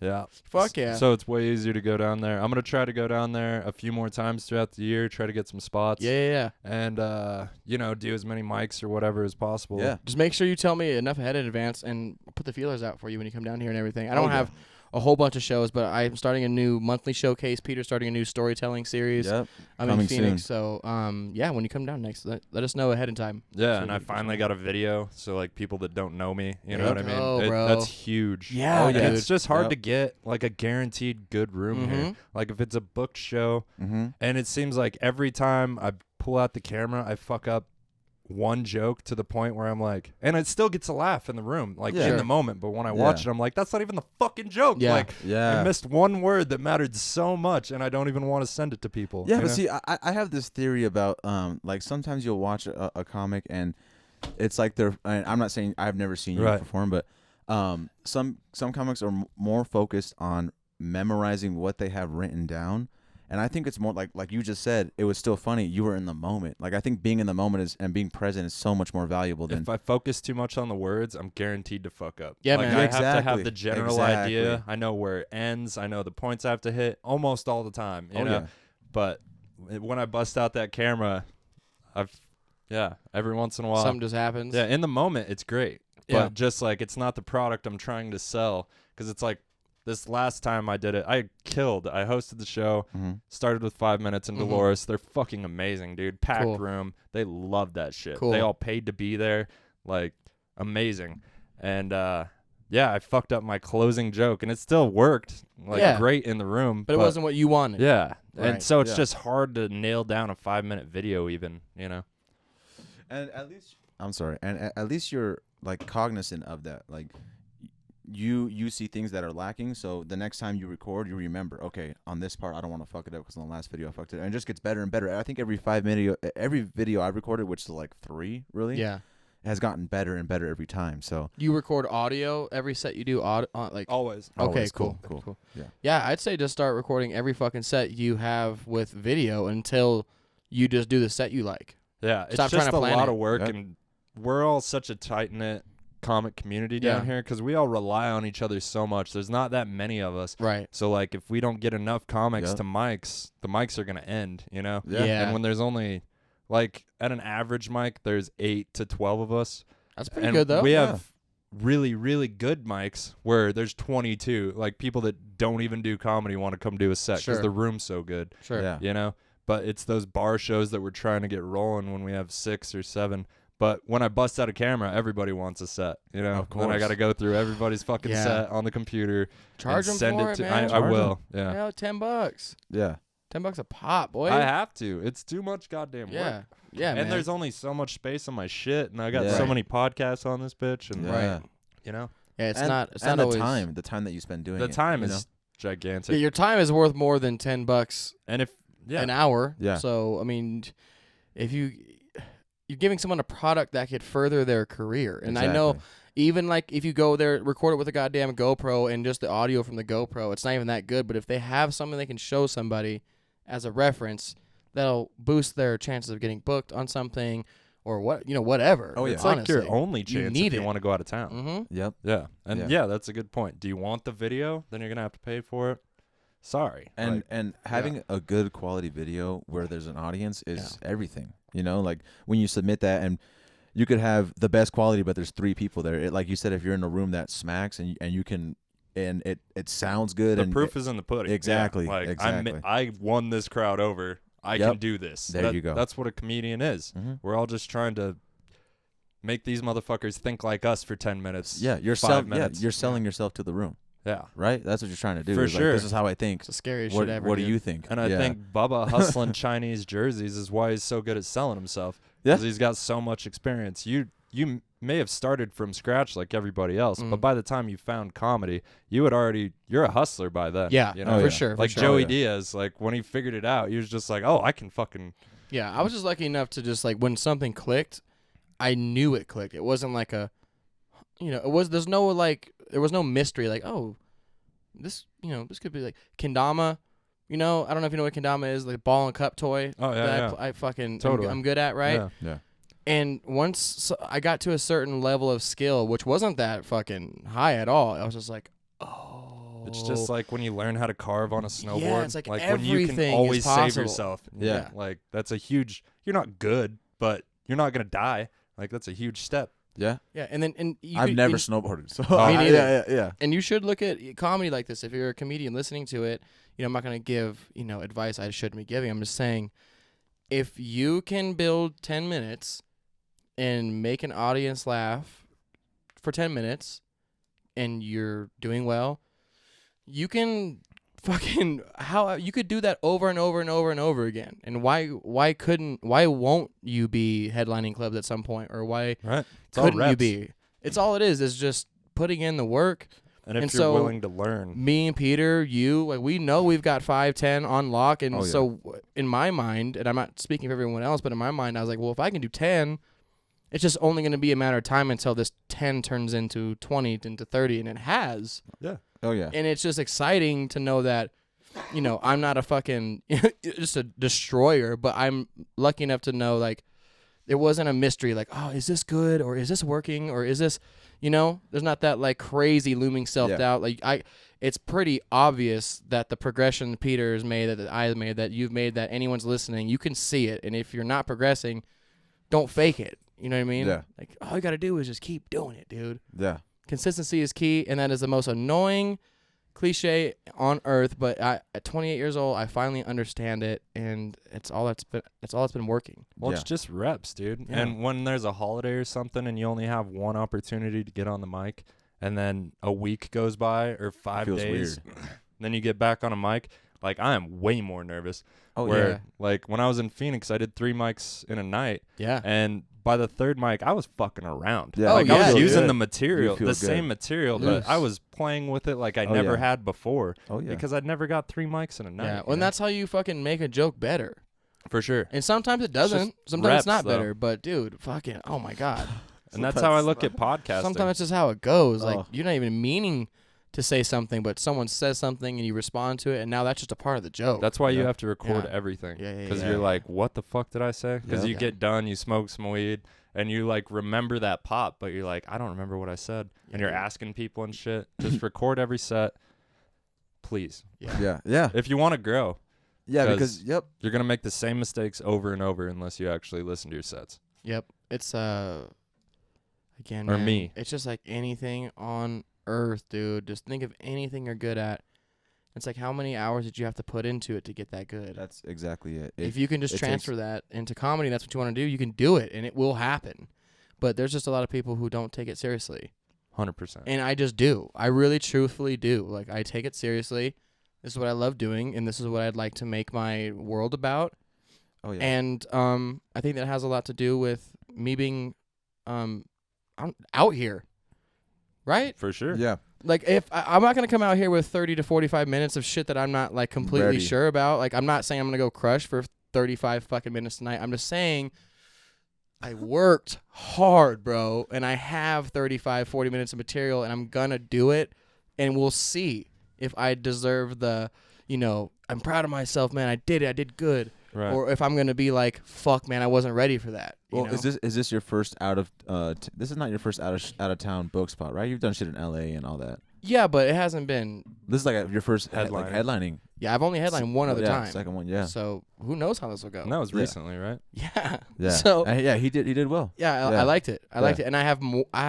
Yeah. Fuck yeah. So it's way easier to go down there. I'm going to try to go down there a few more times throughout the year, try to get some spots. Yeah. And, do as many mics or whatever as possible. Yeah. Just make sure you tell me enough ahead in advance and put the feelers out for you when you come down here and everything. I don't yeah. have a whole bunch of shows, but I'm starting a new monthly showcase. Peter's starting a new storytelling series. Yep. I'm in Coming Phoenix, soon. so when you come down next, let us know ahead in time. Yeah, So and we I can finally got a video, so like people that don't know me, you know Yep. what I mean? Oh, bro. That's huge. Yeah, and dude. it's just hard Yep. to get like a guaranteed good room here. Mhm. Like if it's a booked show, Mm-hmm. and it seems like every time I pull out the camera, I fuck up one joke to the point where I'm like, and it still gets a laugh in the room, like Yeah. in the moment. But when I watch it, I'm like, that's not even the fucking joke. Yeah. Like Yeah. I missed one word that mattered so much, and I don't even want to send it to people. Yeah, you but know? see, I have this theory about like sometimes you'll watch a comic and it's like they're. And I'm not saying I've never seen you Right. perform, but some comics are more focused on memorizing what they have written down, and I think it's more like you just said. It was still funny. You were in the moment. Like I think being in the moment and being present is so much more valuable than. If I focus too much on the words, I'm guaranteed to fuck up. Yeah, like, man. I Yeah, have to have exactly. the general Exactly. idea. I know where it ends. I know the points I have to hit almost all the time. You know? yeah. But when I bust out that camera, every once in a while. Something just happens. Yeah, in the moment, it's great. Yeah. But just like it's not the product I'm trying to sell, because it's like this last time I did it, I killed. I hosted the show, started with 5 minutes in Mhm. Dolores. They're fucking amazing, dude. Packed Cool. room. They love that shit. Cool. They all paid to be there. Like, amazing. And I fucked up my closing joke, and it still worked like Yeah. great in the room. But it wasn't what you wanted. Yeah. And Right. so it's Yeah. just hard to nail down a 5-minute video even, you know? And at least I'm sorry, and at least you're like cognizant of that. Like you see things that are lacking, so the next time you record, you remember, okay, on this part I don't want to fuck it up because on the last video I fucked it, and it just gets better and better. I think every video I've recorded, which is like 3 really, Yeah. has gotten better and better every time. So You record audio every set you do like Always. Okay, always cool. cool. Yeah. Yeah, I'd say just start recording every fucking set you have with video until you just do the set you like. Yeah, it's Stop trying just to a plan lot it. of work, Yep. and we're all such a tight-knit comic community down Yeah. here because we all rely on each other so much. There's not that many of us. Right. So, like, if we don't get enough comics Yep. to mics, the mics are going to end, you know? Yeah. And when there's only, like, at an average mic, there's 8 to 12 of us. That's pretty and good though. we Yeah. have really, really good mics where there's 22. Like, people that don't even do comedy want to come do a set because Sure. the room's so good. Sure. Yeah. You know, but it's those bar shows that we're trying to get rolling when we have 6 or 7. But when I bust out a camera, everybody wants a set. You know, Of then I course. got to go through everybody's fucking Yeah. set on the computer. Charge and them send for it it, to. man. I Charge will. Yeah, Yeah, $10. Yeah. $10 a pop, boy. I have to. It's too much goddamn yeah. work. Yeah, And man. there's only so much space on my shit, and I got Yeah. so Right. many podcasts on this bitch, and Yeah. you know, yeah, it's and, not it's and not the always the time that you spend doing the it. time you is gigantic. Yeah, your time is worth more than $10 and if an hour. Yeah. So, I mean, if you're giving someone a product that could further their career. And I know Exactly. even like if you go there, record it with a goddamn GoPro and just the audio from the GoPro, it's not even that good. But if they have something they can show somebody as a reference, that'll boost their chances of getting booked on something or whatever. Oh, yeah. it's like your honestly. only chance need if you it. want to go out of town. Mm-hmm. Yep. Yeah, and Yeah. yeah, that's a good point. Do you want the video? Then you're gonna have to pay for it. Sorry. And Like, and having a good quality video where there's an audience is everything. You know, like when you submit that, and you could have the best quality, but there's 3 people there. Like you said, if you're in a room that smacks and you can, and it sounds good. the and proof is in the pudding. Yeah, Exactly, like exactly. I won this crowd over. I Yep. can do this. There you go. That's what a comedian is. Mhm. We're all just trying to make these motherfuckers think like us for 10 minutes. Yeah, you're 5 minutes. you're selling yourself to the room, Yeah. right? That's what you're trying to do. For It's like, sure. this is how I think. It's the scariest What shit ever. What do dude. you think? And I Yeah. think Bubba hustling Chinese jerseys is why he's so good at selling himself. Yeah. Because he's got so much experience. You may have started from scratch like everybody else, but by the time you found comedy, you're a hustler by then. Yeah, you know? for sure. For Like sure. Joey yeah. Diaz, like when he figured it out, he was just like, oh, I can fucking. Yeah, I was just lucky enough to just like when something clicked, I knew it clicked. It wasn't like there was no mystery like, oh, this could be like Kendama I don't know if you know what kendama is, like ball and cup toy. Oh, yeah, that yeah. I fucking Totally. I'm good at, right? Yeah. Yeah. And once I got to a certain level of skill, which wasn't that fucking high at all, I was just like, oh. It's just like when you learn how to carve on a snowboard. Yeah, it's like when you can everything is always save possible. yourself. Yeah. Like that's a huge. You're not good, but you're not gonna die. Like that's a huge step. Yeah. Yeah, and you I've could- never and- snowboarded. So Me neither. yeah. And you should look at comedy like this. If you're a comedian listening to it, I'm not going to give, advice I shouldn't be giving. I'm just saying, if you can build 10 minutes and make an audience laugh for 10 minutes and you're doing well, you can you could do that over and over and over and over again. And why won't you be headlining clubs at some point, or why Right. It's all couldn't you reps. be? It's all it is just putting in the work. And if And you're so- willing to learn, Me and Peter, we know we've got 5, 10 on lock. And Oh, yeah. so in my mind, and I'm not speaking for everyone else, but in my mind, I was like, well, if I can do 10, it's just only going to be a matter of time until this 10 turns into 20, into 30, and it has. Oh yeah. And it's just exciting to know that, I'm not a fucking, just a destroyer, but I'm lucky enough to know, like, it wasn't a mystery, like, oh, is this good, or is this working, or is this, there's not that, like, crazy looming self-doubt. Like, it's pretty obvious that the progression Peter's made, that I've made, that you've made, that anyone's listening, you can see it. And if you're not progressing, don't fake it. You know what I mean? Yeah. Like, all you got to do is just keep doing it, dude. Yeah. Consistency is key, and that is the most annoying cliche on earth. But at 28 years old, I finally understand it, and it's all that's been working. well, Yeah. it's just reps, dude. Yeah. And when there's a holiday or something, and you only have one opportunity to get on the mic, and then a week goes by or 5 Feels days, then you get back on a mic. Like I am way more nervous. Oh where yeah. like when I was in Phoenix, I did 3 mics in a night, Yeah. and by the third mic, I was fucking around. Yeah. Oh, like yeah, I was dude. using Good. the material, You feel the good. same material, Loose. but I was playing with it like I Oh, never yeah. had before Oh yeah. because I'd never got 3 mics in a night. Yeah. you Well, and know? that's how you fucking make a joke better. for sure. And sometimes it doesn't. just Sometimes reps, it's not though. better. But dude, fucking, oh my god. And that's how I look at podcasting. Sometimes that's just how it goes. Like Oh. you're not even meaning to say something, but someone says something and you respond to it, and now that's just a part of the joke. That's why you Yeah. have to record Yeah. everything. Yeah, yeah, Because yeah. you're like, what the fuck did I say? Because Yeah. you Yeah. get done, you smoke some weed, and you like remember that pop, but you're like, I don't remember what I said. And you're Yeah. asking people and shit. Just record every set, please. Yeah. Yeah. If you want to grow, Yeah. 'Cause- Because yep. you're gonna make the same mistakes over and over unless you actually listen to your sets. Yep. It's again, Or man, me. It's just like anything on earth, dude. Just think of anything you're good at. It's like how many hours did you have to put into it to get that good? That's exactly it. If you can just it takes- transfer that into comedy, that's what you want to do. You can do it, and it will happen. But there's just a lot of people who don't take it seriously, 100%. and I just do. I really, truthfully do. Like I take it seriously. This is what I love doing, and this is what I'd like to make my world about. Oh yeah. And I think that has a lot to do with me being out here, right? For sure. yeah. Like if I'm not gonna come out here with 30 to 45 minutes of shit that I'm not like completely Ready. sure about. Like I'm not saying I'm gonna go crush for 35 fucking minutes tonight. I'm just saying I worked hard, bro, and I have 35, 40 minutes of material, and I'm gonna do it, and we'll see if I deserve the, I'm proud of myself, man. I did it. I did good. Right. Or if I'm gonna be like, fuck, man, I wasn't ready for that. you Well, know? is this your first this is not your first out of town book spot, right? You've done shit in LA and all that. Yeah, but it hasn't been. This is like your first Headlining. headlining. Yeah, I've only headlined one other time. Second one, yeah. So who knows how this will go? And that was Yeah. recently, right? Yeah. Yeah. So Yeah, he did well. yeah, Yeah. I liked it. I liked Yeah. it, and I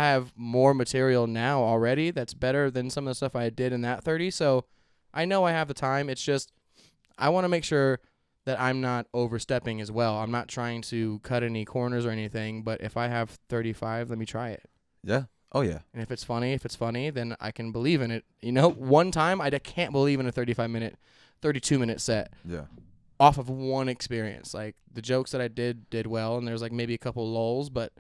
have more material now already. That's better than some of the stuff I did in that 30. So I know I have the time. It's just I want to make sure that I'm not overstepping as well. I'm not trying to cut any corners or anything. But if I have 35, let me try it. Yeah. Oh yeah. And if it's funny, then I can believe in it. One time I can't believe in a 32-minute set Yeah. off of one experience. Like the jokes that I did well, and there's like maybe a couple lulls, but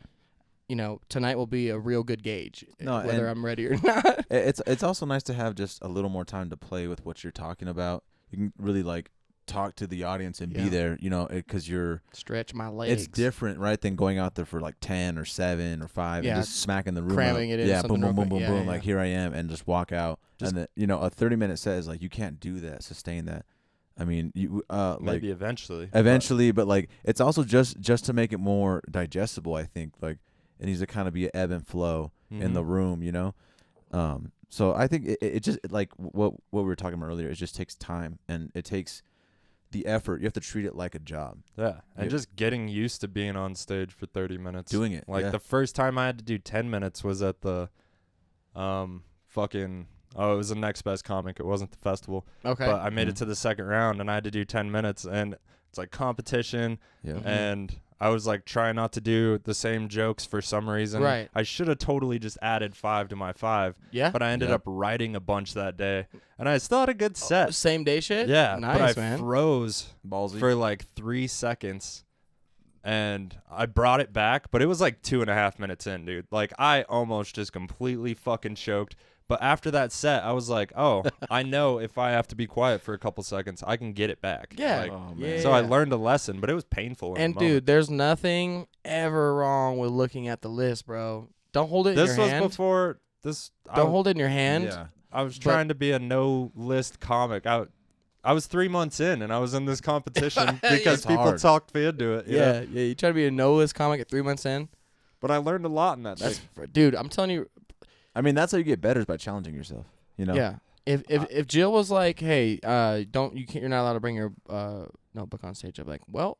tonight will be a real good gauge No, whether and- I'm ready or not. It's also nice to have just a little more time to play with what you're talking about. You can really like talk to the audience and Yeah. be there, because you're. Stretch my legs. It's different, right, than going out there for like 10 or 7 or 5 Yeah, and just smacking the room cramming up. it in Yeah, something boom, boom, real boom, boom, quick. Yeah, boom. yeah, Like yeah. here I am, and just walk out. Just- And then a 30-minute set is like you can't do that, sustain that. I mean, you like Maybe eventually. eventually, but like it's also just to make it more digestible. I think like it needs to kind of be an ebb and flow in the room, you know. So I think it just like what we were talking about earlier. It just takes time and it takes the effort. You have to treat it like a job. Yeah, and Yeah. just getting used to being on stage for 30 minutes. Doing it, Like yeah. the first time I had to do 10 minutes was at the it was the Next Best Comic. It wasn't the festival. Okay. But I made it to the second round and I had to do 10 minutes and it's like competition Yeah. and I was like trying not to do the same jokes for some reason. Right. I should have totally just added 5 to my 5. Yeah. But I ended up writing a bunch that day and I still had a good set. Same day shit? Yeah, Nice, but I man. froze Ballsy. for like 3 seconds and I brought it back, but it was like 2.5 minutes in, dude. Like I almost just completely fucking choked. But after that set, I was like, oh, I know if I have to be quiet for a couple seconds, I can get it back. Yeah. Like, Oh, man. so I learned a lesson, but it was painful. in And the moment. dude, there's nothing ever wrong with looking at the list, bro. Don't hold it in This your was hand. before this. Don't hold it in your hand. Yeah. I was but- trying to be a no list comic. I was 3 months in and I was in this competition because It's people hard. talked me into it. you know? Yeah. You try to be a no-list comic at 3 months in. But I learned a lot in that thing. Dude, I'm telling you, I mean, that's how you get better is by challenging yourself. You know. yeah. If Jill was like, hey, you're not allowed to bring your notebook on stage, I'm like, well,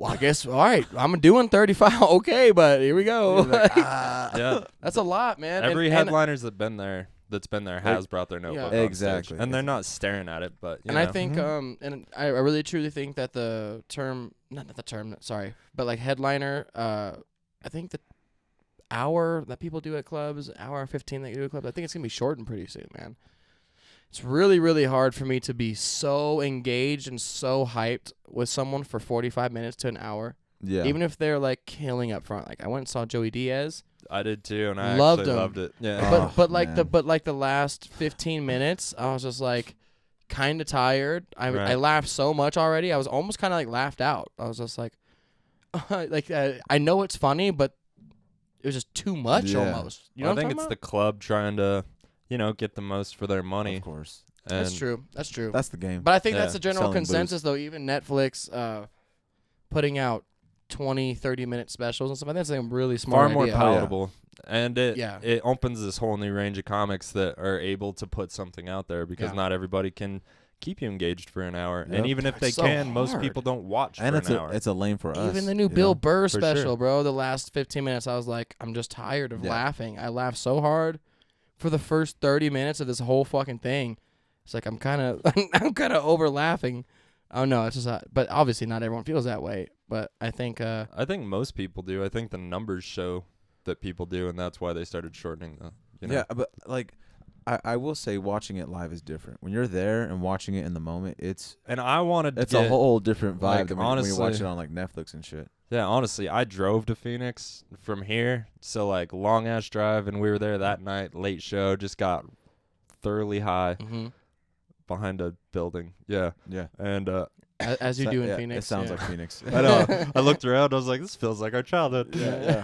I guess, all right, I'm doing 35. Okay, but here we go. Yeah. That's a lot, man. Every and headliner's that's been there has brought their notebook. on Exactly. stage. And they're not staring at it, but you And know. I think, and I really truly think that the term, not the term, sorry, but like headliner, I think the hour that people do at clubs, hour and 15 that you do at clubs, I think it's gonna be shortened pretty soon, man. It's really, really hard for me to be so engaged and so hyped with someone for 45 minutes to an hour, Yeah. even if they're like killing up front. Like I went and saw Joey Diaz, I did too, and I Loved actually him. loved it. Yeah. Oh, but like man. the last 15 minutes, I was just like kind of tired. I Right. laughed so much already. I was almost kind of like laughed out. I was just like, I know it's funny, but it was just too much Yeah. almost. You know I what I'm think talking it's the about? club trying to, get the most for their money. Of course. And That's true. That's true. That's the game. But I think Yeah. that's the general Selling booze. consensus, though. Even Netflix putting out 20, 30-minute specials and stuff. I think that's a really smart Far more idea. palatable. And it Yeah. it opens this whole new range of comics that are able to put something out there because Yeah. not everybody can keep you engaged for an hour. Yep. And even if they It's so can, most hard. people don't watch And for it's an a hour. it's a lane for us. Even the new you Bill know? Burr For special, sure. bro. The last 15 minutes, I was like, I'm just tired of Yeah. laughing. I laughed so hard for the first 30 minutes of this whole fucking thing. It's like I'm kind of I'm kind of over laughing. Oh no, it's just but obviously not everyone feels that way. But I think I think most people do. I think the numbers show that people do, and that's why they started shortening the. Yeah, but like I will say watching it live is different. When you're there and watching it in the moment, it's And I wanted to a get, whole different vibe like, than when you watch honestly- it on like Netflix and shit. Yeah, honestly, I drove to Phoenix from here, so like long ass drive, and we were there that night, late show, just got thoroughly high mhm. behind a building. Yeah, Yeah. and As you do in yeah, Phoenix. It sounds yeah. like Phoenix. I know. I looked around, I was like, this feels like our childhood. Yeah,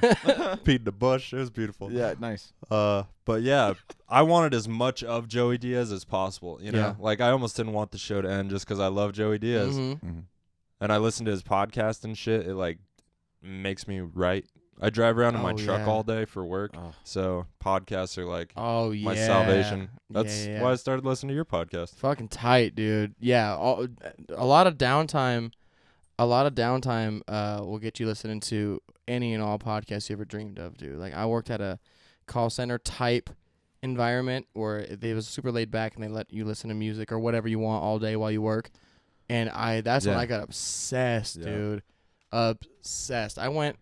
Peed in the bush. It was beautiful. yeah, nice. But yeah, I wanted as much of Joey Diaz as possible. You know, Yeah. like I almost didn't want the show to end just because I love Joey Diaz, Mhm. Mm-hmm. and I listen to his podcast and shit. It like makes me write. I drive around in my Oh, truck yeah. all day for work, Oh. so podcasts are like Oh yeah. my salvation. That's Yeah. why I started listening to your podcast. Fucking tight, dude. Yeah, a lot of downtime. A lot of downtime will get you listening to any and all podcasts you ever dreamed of, dude. Like I worked at a call center type environment where it was super laid back and they let you listen to music or whatever you want all day while you work. And that's when Yeah. I got obsessed, Yeah. dude. Obsessed. I went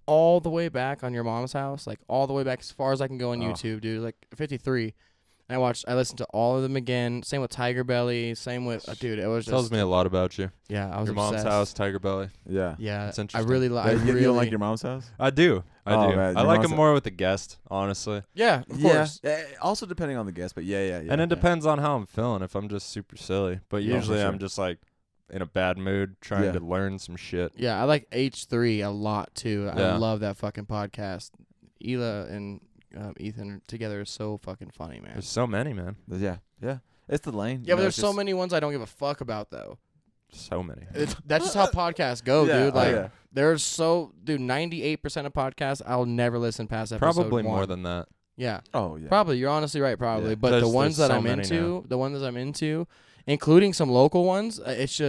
all the way back on your mom's house, like all the way back as far as I can go on Oh. YouTube, dude. Like 53. And I listened to all of them again. Same with Tiger Belly. Same with, dude, it was just. Tells me a lot about you. Yeah, I was Your mom's obsessed. house, Tiger Belly. Yeah. Yeah, It's I interesting. really Yeah, like. you don't like your mom's house? I do. I Oh, do. man, I your like mom's him more with a guest, honestly. Yeah, of course. Yeah. Also depending on the guest, but yeah. And it depends on how I'm feeling. If I'm just super silly, but Yeah, for usually I'm sure. just like in a bad mood, trying Yeah. to learn some shit. Yeah, I like H3 a lot too. I Yeah. love that fucking podcast. Ela and Ethan together is so fucking funny, man. There's so many, man. Yeah. It's the lane. Yeah, but there's so many ones I don't give a fuck about though. So many. That's just how podcasts go, Yeah, dude. oh, Like yeah. there's 98% of podcasts I'll never listen past episode Probably 1. more than that. Yeah. Oh yeah. Probably. You're honestly right, probably. Yeah. But the ones that so I'm many into, including some local ones, it's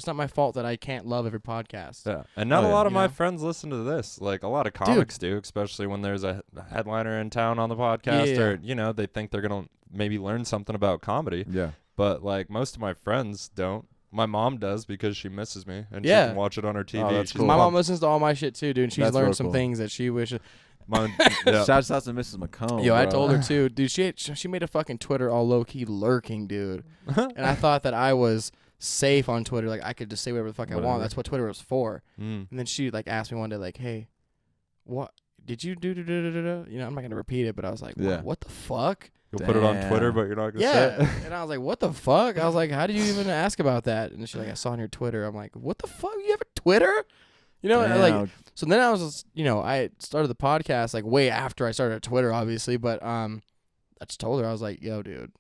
not my fault that I can't love every podcast. Yeah, and not Oh, a yeah. lot of You my know? friends listen to this. Like a lot of comics do, especially when there's a headliner in town on the podcast, Yeah. or they think they're gonna maybe learn something about comedy. Yeah. But like most of my friends don't. My mom does because she misses me and Yeah. she can watch it on her TV. that's She's cool. My mom pumped. listens to all my shit too, dude. And she's That's learned real some cool. things that she wishes. Yeah. Shouts out to Mrs. McComb. Yo, I bro. told her too, dude. She made a fucking Twitter all low key lurking, dude. And I thought that I was safe on Twitter, like I could just say whatever the fuck I Whatever. want. That's what Twitter was for. Mm. And then she like asked me one day, like, "Hey, what did you do?" I'm not gonna repeat it, but I was like, Yeah. what the fuck?" You'll put it on Damn. Twitter, but you're not gonna say Yeah. it. And I was like, what the fuck? I was like, how did you even ask about that? And she's like, I saw on your Twitter. I'm like, what the fuck? You have a Twitter? And like, Damn. so then I was just, I started the podcast like way after I started Twitter, obviously. But I just told her, I was like, yo, dude,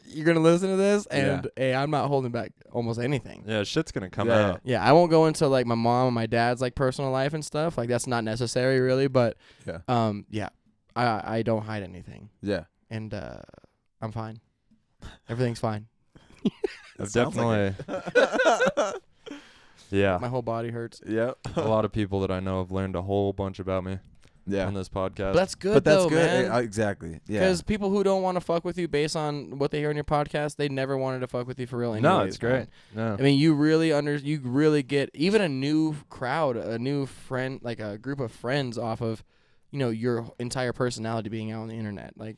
you're going to listen to this? And hey, I'm not holding back almost anything. Yeah, shit's gonna come Yeah. out. Yeah, I won't go into like my mom and my dad's like personal life and stuff. Like that's not necessary really. But Yeah. I don't hide anything. Yeah. And I'm fine. Everything's fine. I've Sounds like definitely. Yeah, My whole body hurts. Yep. a lot of people that I know have learned a whole bunch about me Yeah. on this podcast. But that's good But that's though, good. man. Exactly. Yeah. Because people who don't want to fuck with you based on what they hear on your podcast, they never wanted to fuck with you for real. No, anyways, it's great. man. No. I mean, you really get even a new crowd, a new friend, like a group of friends off of, your entire personality being out on the internet. Like,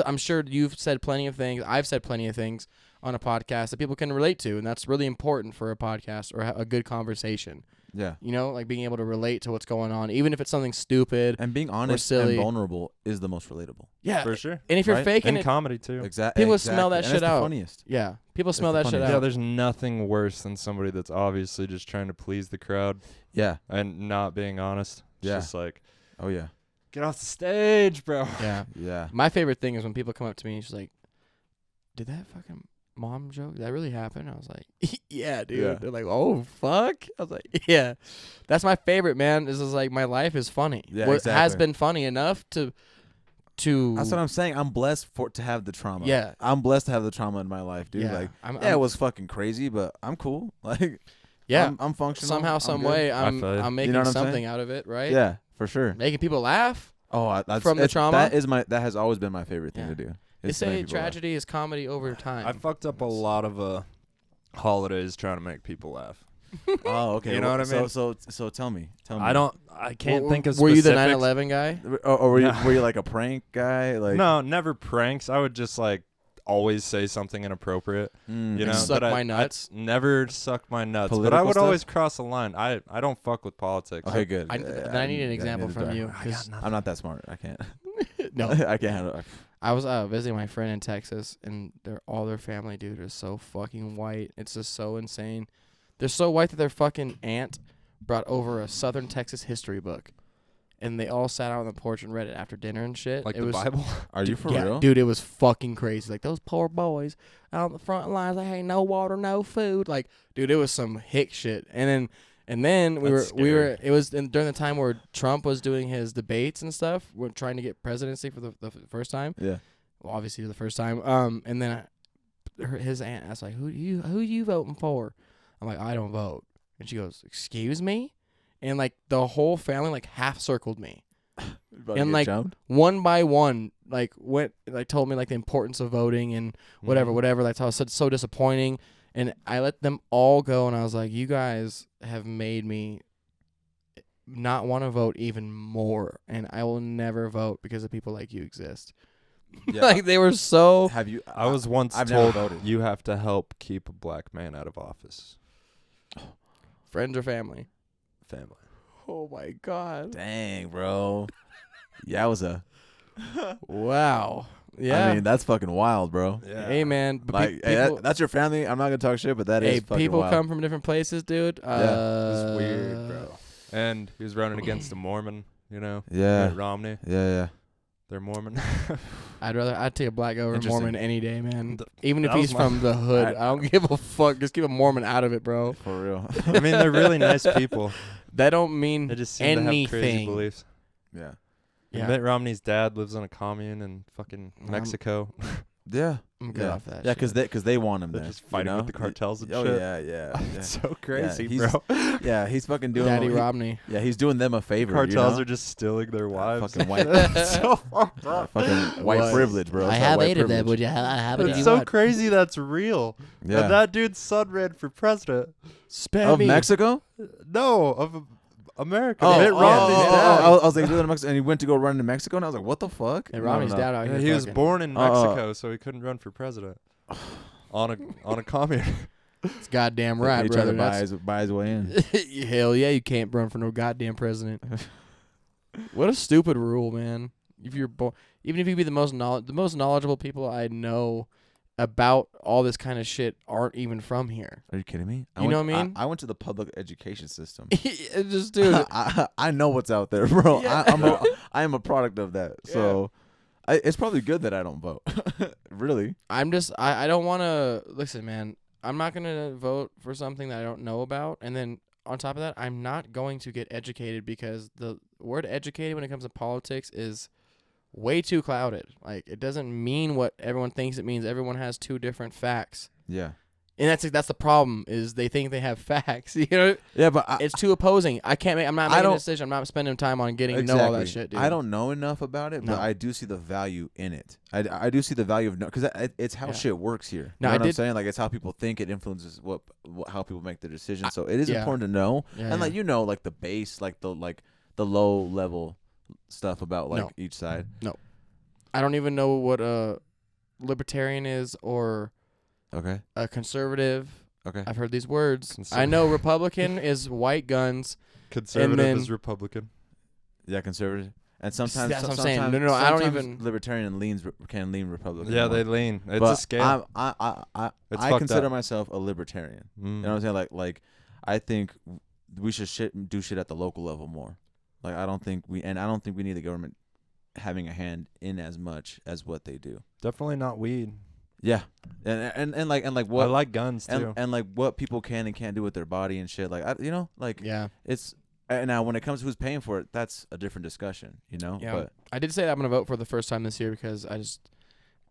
I'm sure you've said plenty of things. I've said plenty of things on a podcast that people can relate to, and that's really important for a podcast or a good conversation. yeah. Like being able to relate to what's going on, even if it's something stupid. And being honest silly. and vulnerable is the most relatable. Yeah, For sure. and if you're Right? faking And it, comedy too. Exactly. People smell that and shit that's out. The funniest. yeah, people smell the that shit funniest. out. Yeah, there's nothing worse than somebody that's obviously just trying to please the crowd Yeah. and not being honest. It's Yeah. just like, Oh yeah. get off the stage, bro. Yeah. Yeah. My favorite thing is when people come up to me and she's like, "Did that fucking mom joke? Did that really happen?" I was like, "Yeah, dude." Yeah. They're like, "Oh fuck." I was like, "Yeah." That's my favorite, man. This is like my life is funny. Yeah, What has exactly. been funny enough to That's what I'm saying. I'm blessed to have the trauma. Yeah. I'm blessed to have the trauma in my life, dude. Yeah. Like, I'm, it was fucking crazy, but I'm cool. Like, yeah. I'm functional. Somehow, I'm some good. way, I I'm feel you. I'm making know what I'm something saying? out of it, right? Yeah, for sure. Making people laugh. Oh, that's From the trauma? That has always been my favorite thing Yeah. to do. They is to make say people laugh. tragedy is comedy over time. I fucked up a lot of holidays trying to make people laugh. Oh, okay. You know what I mean? So tell me. I can't think of Were you the specifics. 9/11 guy? Or were you No. were you like a prank guy? Like No, never pranks. I would just like always say something inappropriate. You know, Suck that my I nuts? never suck my nuts, but I Political would stuff? always cross a line. I don't fuck with politics. Okay, good. I need an example neither from do I. you. 'cause- I'm not that smart. I can't. no, I can't handle it. I was visiting my friend in Texas, and all their family, dude, is so fucking white. It's just so insane. They're so white that their fucking aunt brought over a Southern Texas history book, and they all sat out on the porch and read it after dinner and shit. Like it the was, Bible. Are you for yeah, real? dude, it was fucking crazy. Like those poor boys out on the front lines, like, hey, no water, no food. Like, dude, it was some hick shit. And then we That's were it was during the time where Trump was doing his debates and stuff. We're trying to get presidency for the first time. Yeah. Well, obviously the first time. And then his aunt asked like, who you voting for? I'm like, I don't vote. And she goes, excuse me? And like the whole family like half circled me. And like one by one, like went like told me like the importance of voting and whatever. That's how it's so disappointing. And I let them all go, and I was like, you guys have made me not want to vote even more, and I will never vote because of people like you exist. Yeah. Like they were so. Have you? I was once I've never told voted. you have to help keep a black man out of office. Friends or family? Family. Oh my god! Dang, bro. Yowza. Wow. Yeah. I mean, that's fucking wild, bro. Yeah. hey man, but Like, hey, people, that's your family. I'm not gonna talk shit, but that is hey, fucking people wild. come from different places, dude. It was weird, bro. And he was running against a Mormon, you know, Yeah. Mitt Romney. Yeah. They're Mormon. I'd take a black guy over a Interesting. Mormon any day, man. Even if that was he's my- from the hood, I don't give a fuck. Just keep a Mormon out of it, bro. For real. I mean, they're really nice people. That don't mean They just seem to have crazy anything. beliefs. Yeah. Yeah, Mitt Romney's dad lives on a commune in fucking Mexico. Yeah. I'm good off that. Yeah, shit. because they want him They're there. just fighting you know? with the cartels and Oh shit. yeah, yeah. It's so crazy, he's- bro. Yeah, he's fucking doing. Daddy he- Romney. Yeah, he's doing them a favor. Cartels you know? are just stealing their wives. fucking white. so fucked up. Fucking white What? privilege, bro. I It's that have white 8 of them. privilege. Would you have it? It's so crazy that's real. Yeah. And that dude's son ran for president. Spam Of me. Mexico? No, of America. Oh, Mitt Romney's dad. I was like, doing Mexico, and he went to go run to Mexico, and I was like, what the fuck? And Romney's No. dad out Yeah, here. he was fucking- born in Oh, oh. Mexico, so he couldn't run for president. on a commune. It's goddamn He right, tried to brother. buy his way in. Hell yeah, you can't run for no goddamn president. What a stupid rule, man. If you're even if you be the most knowledgeable people I know about all this kind of shit aren't even from here. Are you kidding me? You know what I mean? I went to the public education system. It's just, dude. I know what's out there, bro. Yeah. I am a product of that. So it's probably good that I don't vote. Really. I'm just I don't want to listen, man. I'm not going to vote for something that I don't know about, and then on top of that, I'm not going to get educated because the word educated when it comes to politics is way too clouded. Like, it doesn't mean what everyone thinks it means. Everyone has two different facts. Yeah. And that's the problem, is they think they have facts. You know, Yeah, but it's too opposing. I'm not making a decision. I'm not spending time on getting to know all that shit, dude. I don't know enough about it, but No. I do see the value in it. I do see the value of because it's how Yeah. shit works here. No, you know I what I'm did- saying? Like, it's how people think. It influences how people make their decisions. So it is yeah. important to know, Yeah, and like yeah. like the base, like the low level stuff about like No. each side. I don't even know what a libertarian is or Okay. a conservative. Okay. I've heard these words. I Conservative. know Republican is white guns. Conservative then- is Republican. Yeah, conservative. And sometimes That's what I'm sometimes, saying. No, I don't sometimes even- libertarian can lean Republican. Yeah, more. they lean. It's But a scale. I It's I fucked consider up. myself a libertarian. Mm. You know what I'm saying? Like I think we should do shit at the local level more. Like I don't think we need the government having a hand in as much as what they do. Definitely not weed. Yeah, and like what I like guns too. and like what people can and can't do with their body and shit. Like Yeah. it's now when it comes to who's paying for it, that's a different discussion. You know. Yeah. But I did say that I'm going to vote for the first time this year because I just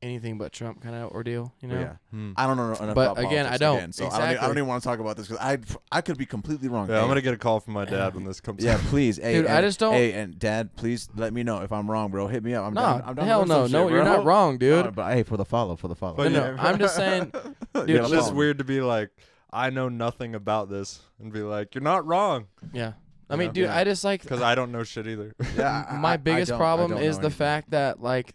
anything but Trump kind of ordeal, you know? yeah. Hmm. I don't know enough But about again, politics I don't. again, so I Exactly. don't even want to talk about this because I could be completely wrong. Yeah, I'm Hey, gonna get a call from my dad when this comes. Yeah, out. please. Hey, Dude, I and- just don't- Hey, and Dad, please let me know if I'm wrong, bro. Hit me up. I'm No, down. I'm down hell to no. some No, shit, you're bro. not wrong, dude. No, but hey, for the follow. No, But no, yeah. I'm just saying, Dude, It's just weird to be like, I know nothing about this, and be like, you're not wrong, yeah. I You mean, know? dude, Yeah. I just like because I don't know shit either. Yeah, my I biggest don't- I problem don't is know the anything. fact that like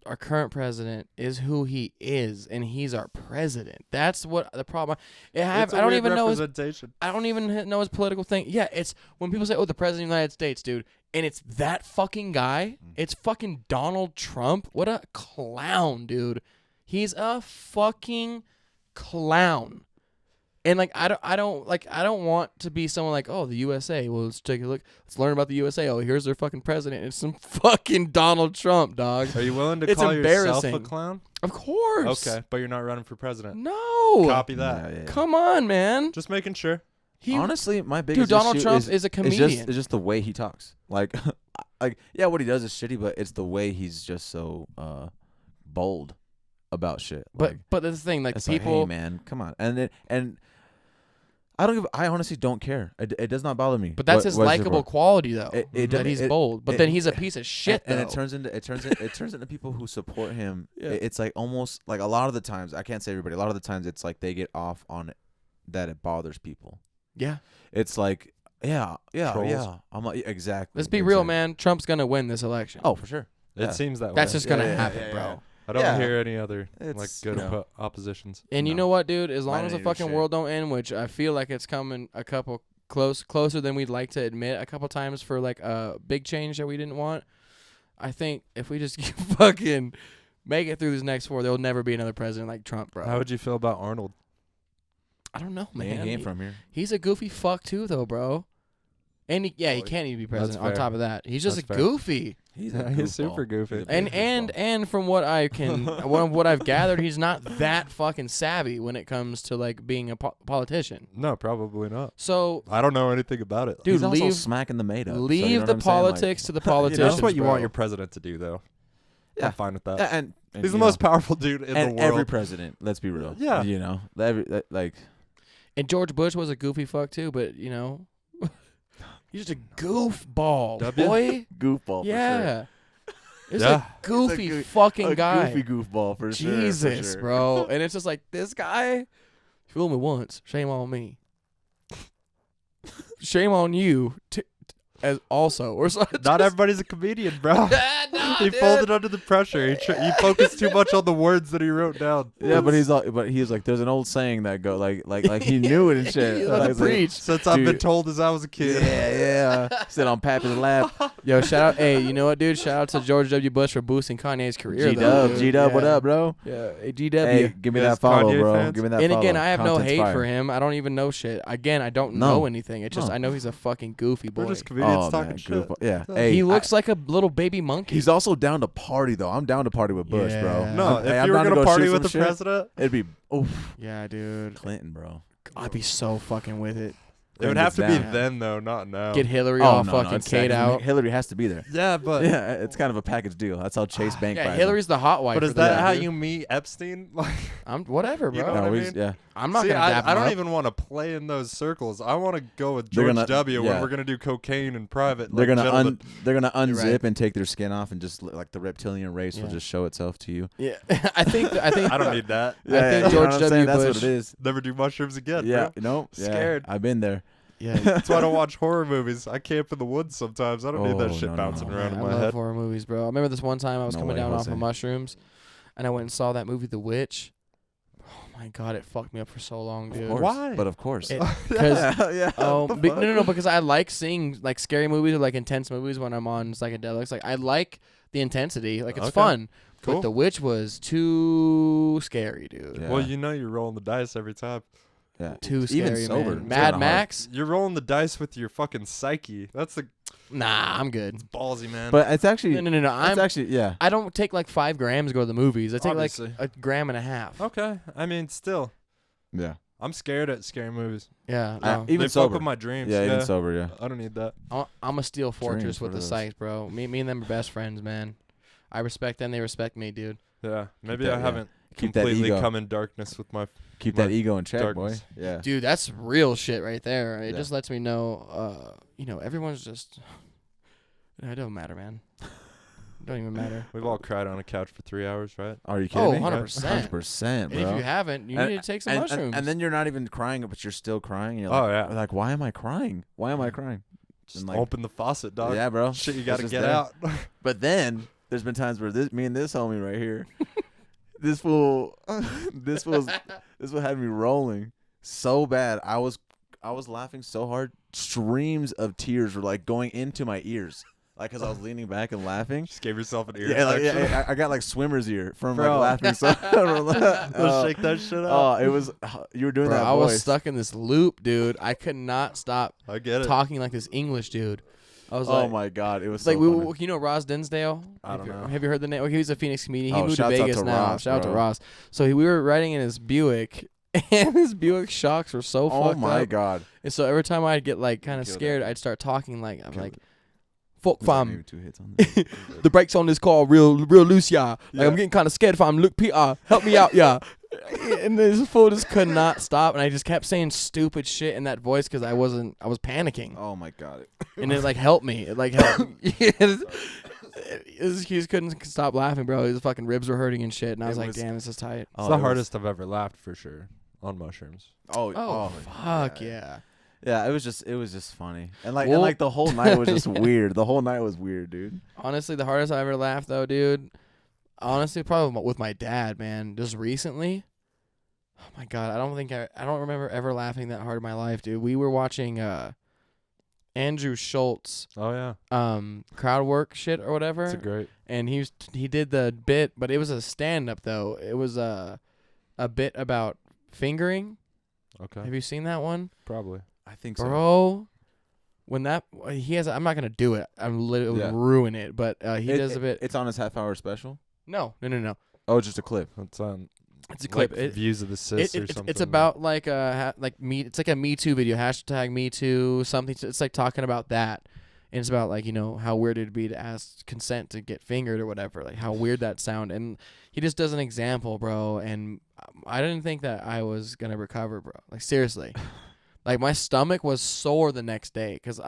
our current president is who he is, and he's our president. That's what the problem. I It's a don't weird even know his. representation. I don't even know his political thing. Yeah, it's when people say, "Oh, the president of the United States, dude," and it's that fucking guy. It's fucking Donald Trump. What a clown, dude. He's a fucking clown. And like I don't want to be someone like, oh, the USA. Well, let's take a look. Let's learn about the USA. Oh, here's their fucking president. It's some fucking Donald Trump, dog. Are you willing to It's call yourself a embarrassing. clown? Of course. Okay, but you're not running for president. No. Copy that. Yeah. Come on, man. Just making sure. He Honestly, my biggest Donald issue Trump is a comedian. It's just the way he talks. Like, yeah, what he does is shitty, but it's the way he's just so bold about shit. but Like, but that's the thing. Like it's people. like, hey, man, come on, and I honestly don't care. It does not bother me. But that's what- his what it's likable for. quality, though. It that he's it- bold. But it- then he's a piece of shit, and though. it turns into people who support him. Yeah. It's like almost like a lot of the times, I can't say everybody. A lot of the times, it's like they get off on it that it bothers people. Yeah. It's like, yeah. Trolls. I'm like, yeah, exactly. Let's be real, exactly. man. Trump's gonna win this election. Oh, for sure. It Yeah. seems that that's way. just gonna Yeah, happen, yeah, bro. yeah. I don't Yeah. hear any other like It's, good you know. oppositions. And you No. know what, dude? As long Mine as the ain't even fucking shit. world don't end, which I feel like it's coming a couple closer than we'd like to admit a couple times for like a big change that we didn't want. I think if we just fucking make it through these next 4, there'll never be another president like Trump, bro. How would you feel about Arnold? I don't know, Man, man. he ain't from here. He's a goofy fuck too, though, bro. And he can't even be president. On fair. top of that, he's just That's a fair. goofy. He's He's super goofy. And from what I can, what I've gathered, he's not that fucking savvy when it comes to like being a politician. No, probably not. So, I don't know anything about it. dude, he's also leave smacking the mate up. so you leave know the what I'm saying? Like, politics to the politicians. That's what you bro. want your president to do, though. Yeah. I'm fine with that. Yeah, and He's you the know, most powerful dude in and the world. every president. Let's be real. Yeah. You know, like And George Bush was a goofy fuck too, but you know, he's just a goofball, W? boy. goofball. Yeah, it's Yeah. a goofy It's a fucking guy. Goofy goofball for sure. for Jesus, sure. bro. And it's just like, this guy, fooled me once, shame on me. Shame on you, as also. Or so, Not everybody's a comedian, bro. He folded under the pressure. He focused too much on the words that he wrote down. Yeah, but he's like, there's an old saying that go like he knew it and shit. He's Like, about to it's like, preach. Since I've been Dude. told as I was a kid. Yeah. Sit on Pappy's lap. Yo, shout out. Hey, you know what, dude? Shout out to George W. Bush for boosting Kanye's career. G though, Dub, dude. G Dub, what Yeah. up, bro? Yeah, hey, GW. Hey, give me You guys that follow, Kanye bro. fans? Give me that And follow. again, I have no Content's hate fire. for him. I don't even know shit. Again, I don't No. know anything. It's just No. I know he's a fucking goofy boy. We're just comedians Oh, talking man, shit. goofball. Yeah. Yeah. Hey, He looks like a little baby monkey. He's also down to party though. I'm down to party with Bush, Yeah. bro. No, I'm- if hey, I'm you were down to gonna go party shoot with the some shit, president, it'd be yeah, dude. Clinton, bro. I'd be so fucking with it. it would Clinton have to gets be down. then though, not now. Get Hillary Oh, all no, fucking it's Kate sad, 'cause out. Hillary has to be there. Yeah, but Yeah, it's kind of a package deal. That's how Chase Bank buys Yeah, them. Hillary's the hot wife. but is for that them, how dude. you meet Epstein? Like, I'm whatever, bro. You know what I No, mean? yeah. I'm not see, gonna dap I him don't up. even want to play in those circles. I want to go with They're George gonna- W. when yeah. we're gonna do cocaine in private. They're like gonna gentlemen. they're gonna You're unzip right. and take their skin off and just like the reptilian race will Yeah. just show itself to you. Yeah, I think I don't need that. I think you know George what I'm W. saying? That's Bush- what it is. Never do mushrooms again. Yeah, bro. no, yeah, Scared. I've been there. yeah. That's why I don't watch horror movies. I camp in the woods sometimes. I don't need that Oh, shit no, no, bouncing no. around I in my love head. horror movies, bro. I remember this one time I was No coming way, down off Jose. of mushrooms, and I went and saw that movie, The Witch. Oh my god, it fucked me up for so long, dude. Of course, Why? But of course. Because yeah. oh, what the fuck? no, because I like seeing like scary movies or like intense movies when I'm on psychedelics. Like I like the intensity, like it's Okay. fun. Cool. But The Witch was too scary, dude. Yeah. Well, you know you're rolling the dice every time. Yeah. Too scary, Even sober, man. it's Mad kinda hard. Max? You're rolling the dice with your fucking psyche. That's the Nah, I'm good. ballsy, man. But it's actually No. it's actually yeah. I don't take like 5 grams to go to the movies. I take Obviously. like a gram and a half. okay. I mean, still, Yeah. I'm scared at scary movies. Yeah, I- no. even they fuck sober. with my dreams. Yeah, even sober, yeah. I don't need that. I'm a Steel Fortress Dreams, with what the are those? Sykes, bro. Me and them are best friends, man. I respect them. They respect me, dude. Yeah, maybe that- I yeah. haven't Keep that completely ego. come in darkness with my. Keep My that ego in check, darkness. boy. Yeah. Dude, that's real shit right there. It Yeah. just lets me know, everyone's just. It don't matter, man. It don't even matter. We've all cried on a couch for 3 hours, right? Are you kidding Oh, me? 100%. 100%, And bro. if you haven't, you need to take some and, mushrooms. and then you're not even crying, but you're still crying. You're Oh, like, yeah. Like, why am I crying? Why am I crying? Just And, like, open the faucet, dog. Yeah, bro. Shit, you It's gotta just get there. out. But then there's been times where me and this homie right here, this fool had me rolling so bad. I was laughing so hard, streams of tears were like going into my ears, like because I was leaning back and laughing. Just gave yourself an ear Yeah, like, infection. I got like swimmer's ear from Bro. like laughing so. Let's shake that shit Oh, up. it was you were doing Bro, that. I was voice. stuck in this loop, dude. I could not stop I get it. talking like this English dude. I was Oh like, my god, it was it's like so funny. you know Ross Dinsdale? I don't know. Have you heard the name? Well, he was a Phoenix comedian. He Oh, moved to shouts out Vegas to now. Ross, Shout out to bro. Ross. So we were riding in his Buick, and his Buick shocks were so Oh fucked my up. god. And so every time I'd get like kind of Kill that. scared, I'd start talking like I'm Kill like, it. "Fuck Was that fam, maybe 2 hits on this? the brakes on this car real loose, yeah. Like Yeah. I'm getting kind of scared, fam. Look, Peter, help me out, yeah." And this fool just could not stop, and I just kept saying stupid shit in that voice because I was panicking, Oh my god. and it like helped me. It like helped. He just couldn't stop laughing, bro. His fucking ribs were hurting and shit, and I was It like, was- "Damn, this is tight." It's the hardest I've ever laughed for sure on mushrooms. Oh, fuck yeah. Yeah, it was just funny. And like Well- the whole night was just weird. The whole night was weird, dude. Honestly, the hardest I ever laughed though, dude. Honestly, probably with my dad, man. Just recently. Oh my god, I don't remember ever laughing that hard in my life, dude. We were watching Andrew Schultz Oh yeah, crowd work shit or whatever. it's a great. And he did the bit, but it was a stand up though. It was a bit about fingering. Okay, Have you seen that one? probably. I think so. Bro, when that he has, I'm not gonna do it. I'm literally Yeah. ruin it. But he does a bit. It's on his half-hour special. No. Oh, just a clip. It's on. It's a clip. Like views of the sis or something. It's about like it's like a Me Too video. Hashtag Me Too something. It's like talking about that. And it's about like, how weird it'd be to ask consent to get fingered or whatever. Like how weird that sound. And he just does an example, bro. And I didn't think that I was gonna recover, bro. Like seriously. Like my stomach was sore the next day because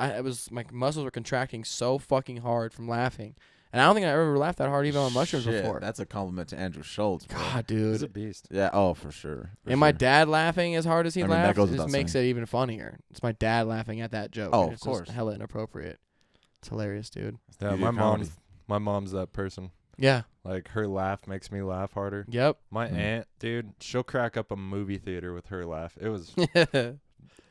my muscles were contracting so fucking hard from laughing. And I don't think I ever laughed that hard even on mushrooms before. That's a compliment to Andrew Schultz, bro. God, He's a dude. beast. Yeah. Oh, for sure. And my dad laughing as hard as he I mean, that laughed goes just without makes it even funnier. It's my dad laughing at that joke. Oh, and of it's just course. hella inappropriate. It's hilarious, dude. Yeah, You do my comedy. mom's that person. Yeah. Like her laugh makes me laugh harder. Yep. My aunt, dude, she'll crack up a movie theater with her laugh. It was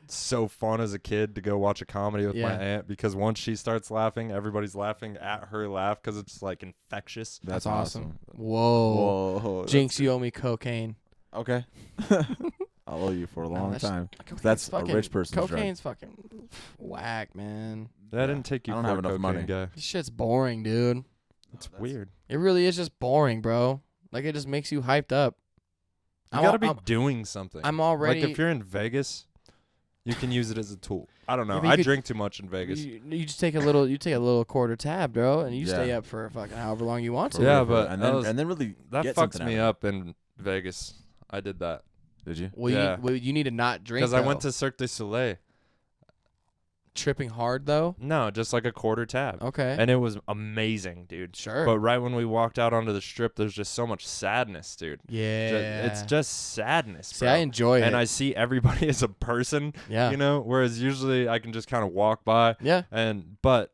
so fun as a kid to go watch a comedy with my Yeah. aunt because once she starts laughing, everybody's laughing at her laugh because it's like infectious. That's awesome. Whoa. Whoa. Jinx, you owe me cocaine. Okay. I'll owe you for a No, long that's- time. Cocaine's That's a fucking, rich person's drug. Cocaine's fucking whack, man. That Yeah. didn't take you I don't for have a enough cocaine money. guy. This shit's boring, dude. It's weird. It really is just boring, bro. Like it just makes you hyped up. You gotta be doing something. I'm already. like if you're in Vegas, you can use it as a tool. I don't know. Yeah, but you I could- drink too much in Vegas. You just take a little quarter tab, bro, and you stay Yeah. up for fucking however long you want For to. Yeah, real, but and that then was- and then really That get fucks something me out up in Vegas. I did that of it. Did you? Well, Yeah. you need to not drink. because I went though. to Cirque du Soleil. tripping hard though. No, just like a quarter tab. Okay. And it was amazing, dude. Sure. But right when we walked out onto the strip, there's just so much sadness, dude. yeah. It's just sadness, See, bro. I enjoy it. and I see everybody as a person, yeah. you know, whereas usually I can just kind of walk by Yeah. but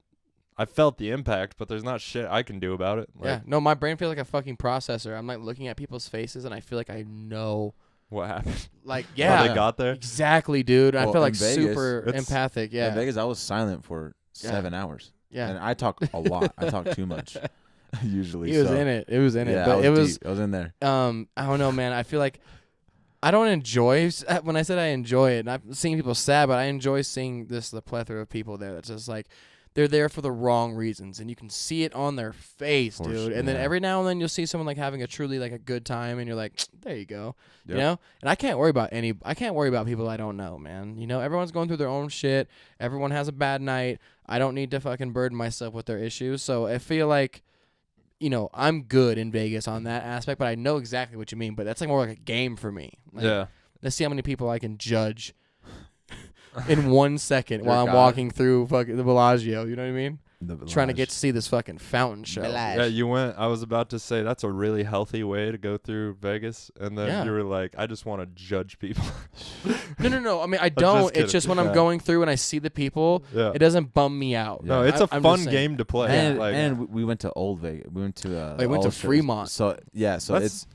I felt the impact, but there's not shit I can do about it. Like, Yeah. No, my brain feels like a fucking processor. I'm like looking at people's faces and I feel like I know. what happened? Like How yeah. they got there? Exactly, dude. I Well, feel like in Vegas, super it's- empathic. Yeah. In Vegas, I was silent for Yeah. 7 hours. Yeah. And I talk a lot. I talk too much, usually. He was so. in it. It was in it. Yeah, But it was deep. I was in there. I don't know, man. I feel like I don't enjoy when I said I enjoy it, and I've seen people sad, but I enjoy seeing the plethora of people there. That's just like they're there for the wrong reasons, and you can see it on their face, For dude. sure, And then yeah. every now and then you'll see someone like having a truly like a good time, and you're like, there you go, Yep. you know. And I can't worry about people I don't know, man. You know, everyone's going through their own shit. Everyone has a bad night. I don't need to fucking burden myself with their issues. So I feel like, you know, I'm good in Vegas on that aspect, but I know exactly what you mean. But that's like more like a game for me. Like, Yeah. let's see how many people I can judge in 1 second while I'm Jerk off. walking through fucking the Bellagio. You know what I mean? Trying to get to see this fucking fountain show. Yeah, you went. I was about to say that's a really healthy way to go through Vegas, and then Yeah. you were like, "I just want to judge people." No. I mean, I just don't. kidding. It's just when I'm Yeah. going through and I see the people, Yeah. it doesn't bum me out. No, it's a I'm fun just saying. game to play. And, like, and we went to Old Vegas. We went to We went to all shows. Fremont. So yeah, so That's- it's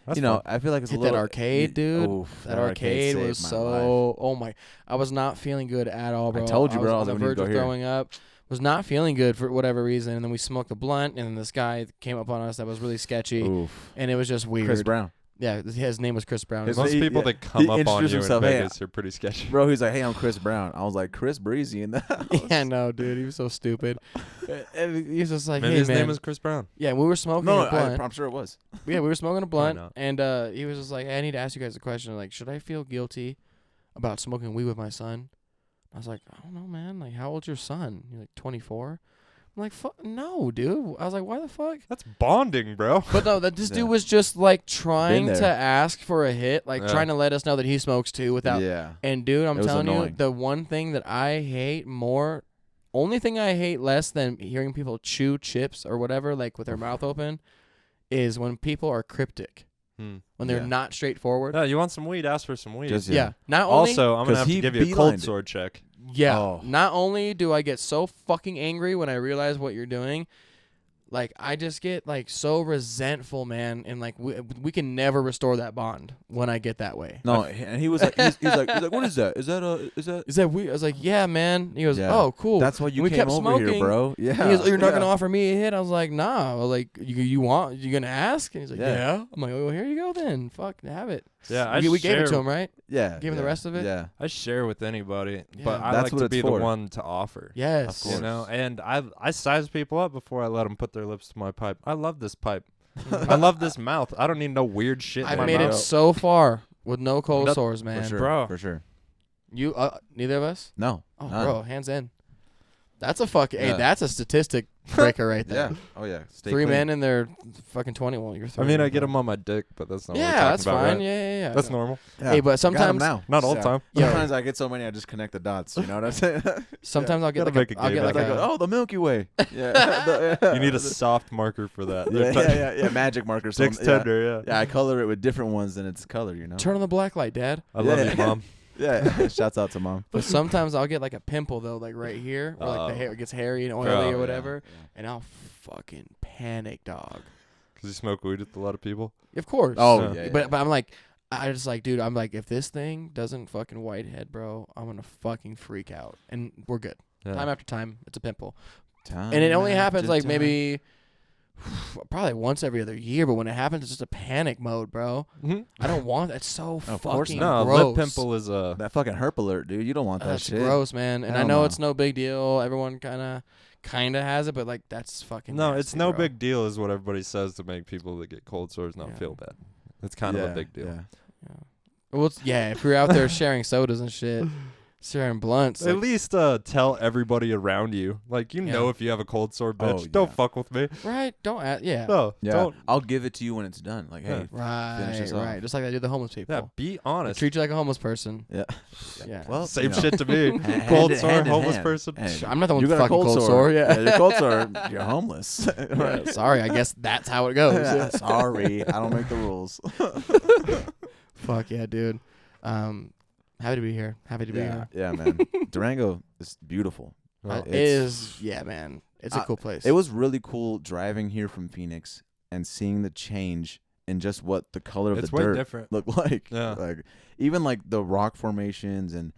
that's you know fun. I feel like it's Hit a little that arcade, dude. Oof, That arcade saved was my so. life. Oh my! I was not feeling good at all, bro. told you, bro, I was was on the like, we need verge to of go here. throwing up. Was not feeling good for whatever reason, and then we smoked a blunt, and then this guy came up on us that was really sketchy, Oof. and it was just weird. Chris Brown, Yeah, his name was Chris Brown. His- Most he- people yeah. that come He up on introduced you himself, in "Hey, Vegas are pretty sketchy. bro. He's like, hey, I'm Chris Brown. I was like, Chris Breezy in the house. Yeah, no, dude, he was so stupid. And he was just like, Maybe hey, his man. name is Chris Brown. Yeah, we were smoking No, a blunt. I'm sure it was. Yeah, we were smoking a blunt, not? and he was just like, hey, I need to ask you guys a question. Like, should I feel guilty about smoking weed with my son? I was like, I don't know, man. Like, how old's your son? You're like 24. I'm like, fuck, no, dude. I was like, why the fuck? That's bonding, bro. But no, that this Yeah. dude was just like trying Been to there. ask for a hit, like Yeah. trying to let us know that he smokes too without. Yeah. And dude, I'm It was telling you, annoying. the one thing that I hate more, only thing I hate less than hearing people chew chips or whatever, like with their mouth open, is when people are cryptic, when they're Yeah. not straightforward. Yeah, you want some weed? Ask for some weed. Just Yeah. Not only Also, I'm gonna 'Cause have to he give you a cold beelined it. sword check. Yeah. Oh. Not only do I get so fucking angry when I realize what you're doing, Like I just get like so resentful, man, and like we can never restore that bond when I get that way. No, and he was like, he's like, what is that? Is that we? I was like, yeah, man. He goes, Yeah. oh, cool. That's why you We came kept over smoking. here, bro. Yeah. He goes, oh, you're not Yeah. gonna offer me a hit? I was like, nah. I was like, you gonna ask? And he's like, Yeah. yeah. I'm like, well, here you go then. Fuck, have it. Yeah, we gave it to him, right? Yeah. Give him the rest of it? Yeah. I share with anybody, but Yeah. I That's like what to it's be for. the one to offer. Yes. Of course. You know, and I size people up before I let them put their lips to my pipe. I love this pipe. I love this mouth. I don't need no weird shit in I've my made mouth. it so far with no cold That- sores, man. For sure. Bro. For sure. You, neither of us? No. Oh, none. bro, hands in. That's a fucking. Hey, Yeah. that's a statistic breaker right there. Yeah. Oh yeah. Stay 3 clean. men and they're fucking 21. You're 3. I mean, I get them on my dick, but that's not what we're Yeah, talking that's about, fine. right? Yeah. That's No. normal. Yeah. Hey, but Got 'em sometimes, now. Not all the Yeah. time. Yo. Sometimes I get so many, I just connect the dots. You know what I'm saying? sometimes I'll get Gotta like make a I'll gay get like man. a. oh, the Milky Way. Yeah. You need a soft marker for that. yeah. Magic marker. So Dick's yeah. tender, yeah. Yeah, I color it with different ones than its color. You know. Turn on the black light, Dad. I love Yeah. you, Mom. Yeah. Shouts out to mom. But sometimes I'll get like a pimple though, like right here, where like the hair gets hairy and oily Oh, or yeah. whatever, and I'll fucking panic, dog. Because you smoke weed with a lot of people. Of course. Oh Yeah. yeah. But I'm like, I just like, dude, I'm like, if this thing doesn't fucking whitehead, bro, I'm gonna fucking freak out, and we're good. Yeah. Time after time, it's a pimple, Time and it only after happens like time. maybe. Probably once every other year, but when it happens, it's just a panic mode, bro. Mhm. I don't want that. It's so Of course fucking No, gross. lip pimple is a. That fucking herp alert, dude. You don't want that That's shit. gross, man. And I Hell know no. it's no big deal. Everyone kind of has it, but like that's fucking. No, nasty, it's no bro. big deal, is what everybody says to make people that get cold sores not Yeah. feel bad. It's kind of a big deal. Yeah. Yeah. Well, if you're out there sharing sodas and shit, sharing blunts, At like, least tell everybody around you. Like, you know Yeah. if you have a cold sore, bitch. Oh, Don't yeah. fuck with me. right? Don't ask. Yeah. No, Yeah. don't. I'll give it to you when it's done. Like, hey. Right. Finish this off. Right. Just like I do the homeless people. Yeah, be I honest. treat you like a homeless person. Yeah. Yeah. Well, Same you know. shit to me. Hand Cold in- sore, hand in homeless hand. person. Hey, I'm not the one you with got a fucking cold sore. Yeah. You're cold sore. You're homeless. Yeah, sorry. I guess that's how it goes. Yeah, sorry, I don't make the rules. Fuck yeah, dude. Happy to be here. Happy to be here. Yeah, man. Durango is beautiful. Well, It is. Yeah, man. It's a cool place. It was really cool driving here from Phoenix and seeing the change in just what the color of it's the way dirt different. looked like. Yeah. Like even like the rock formations, and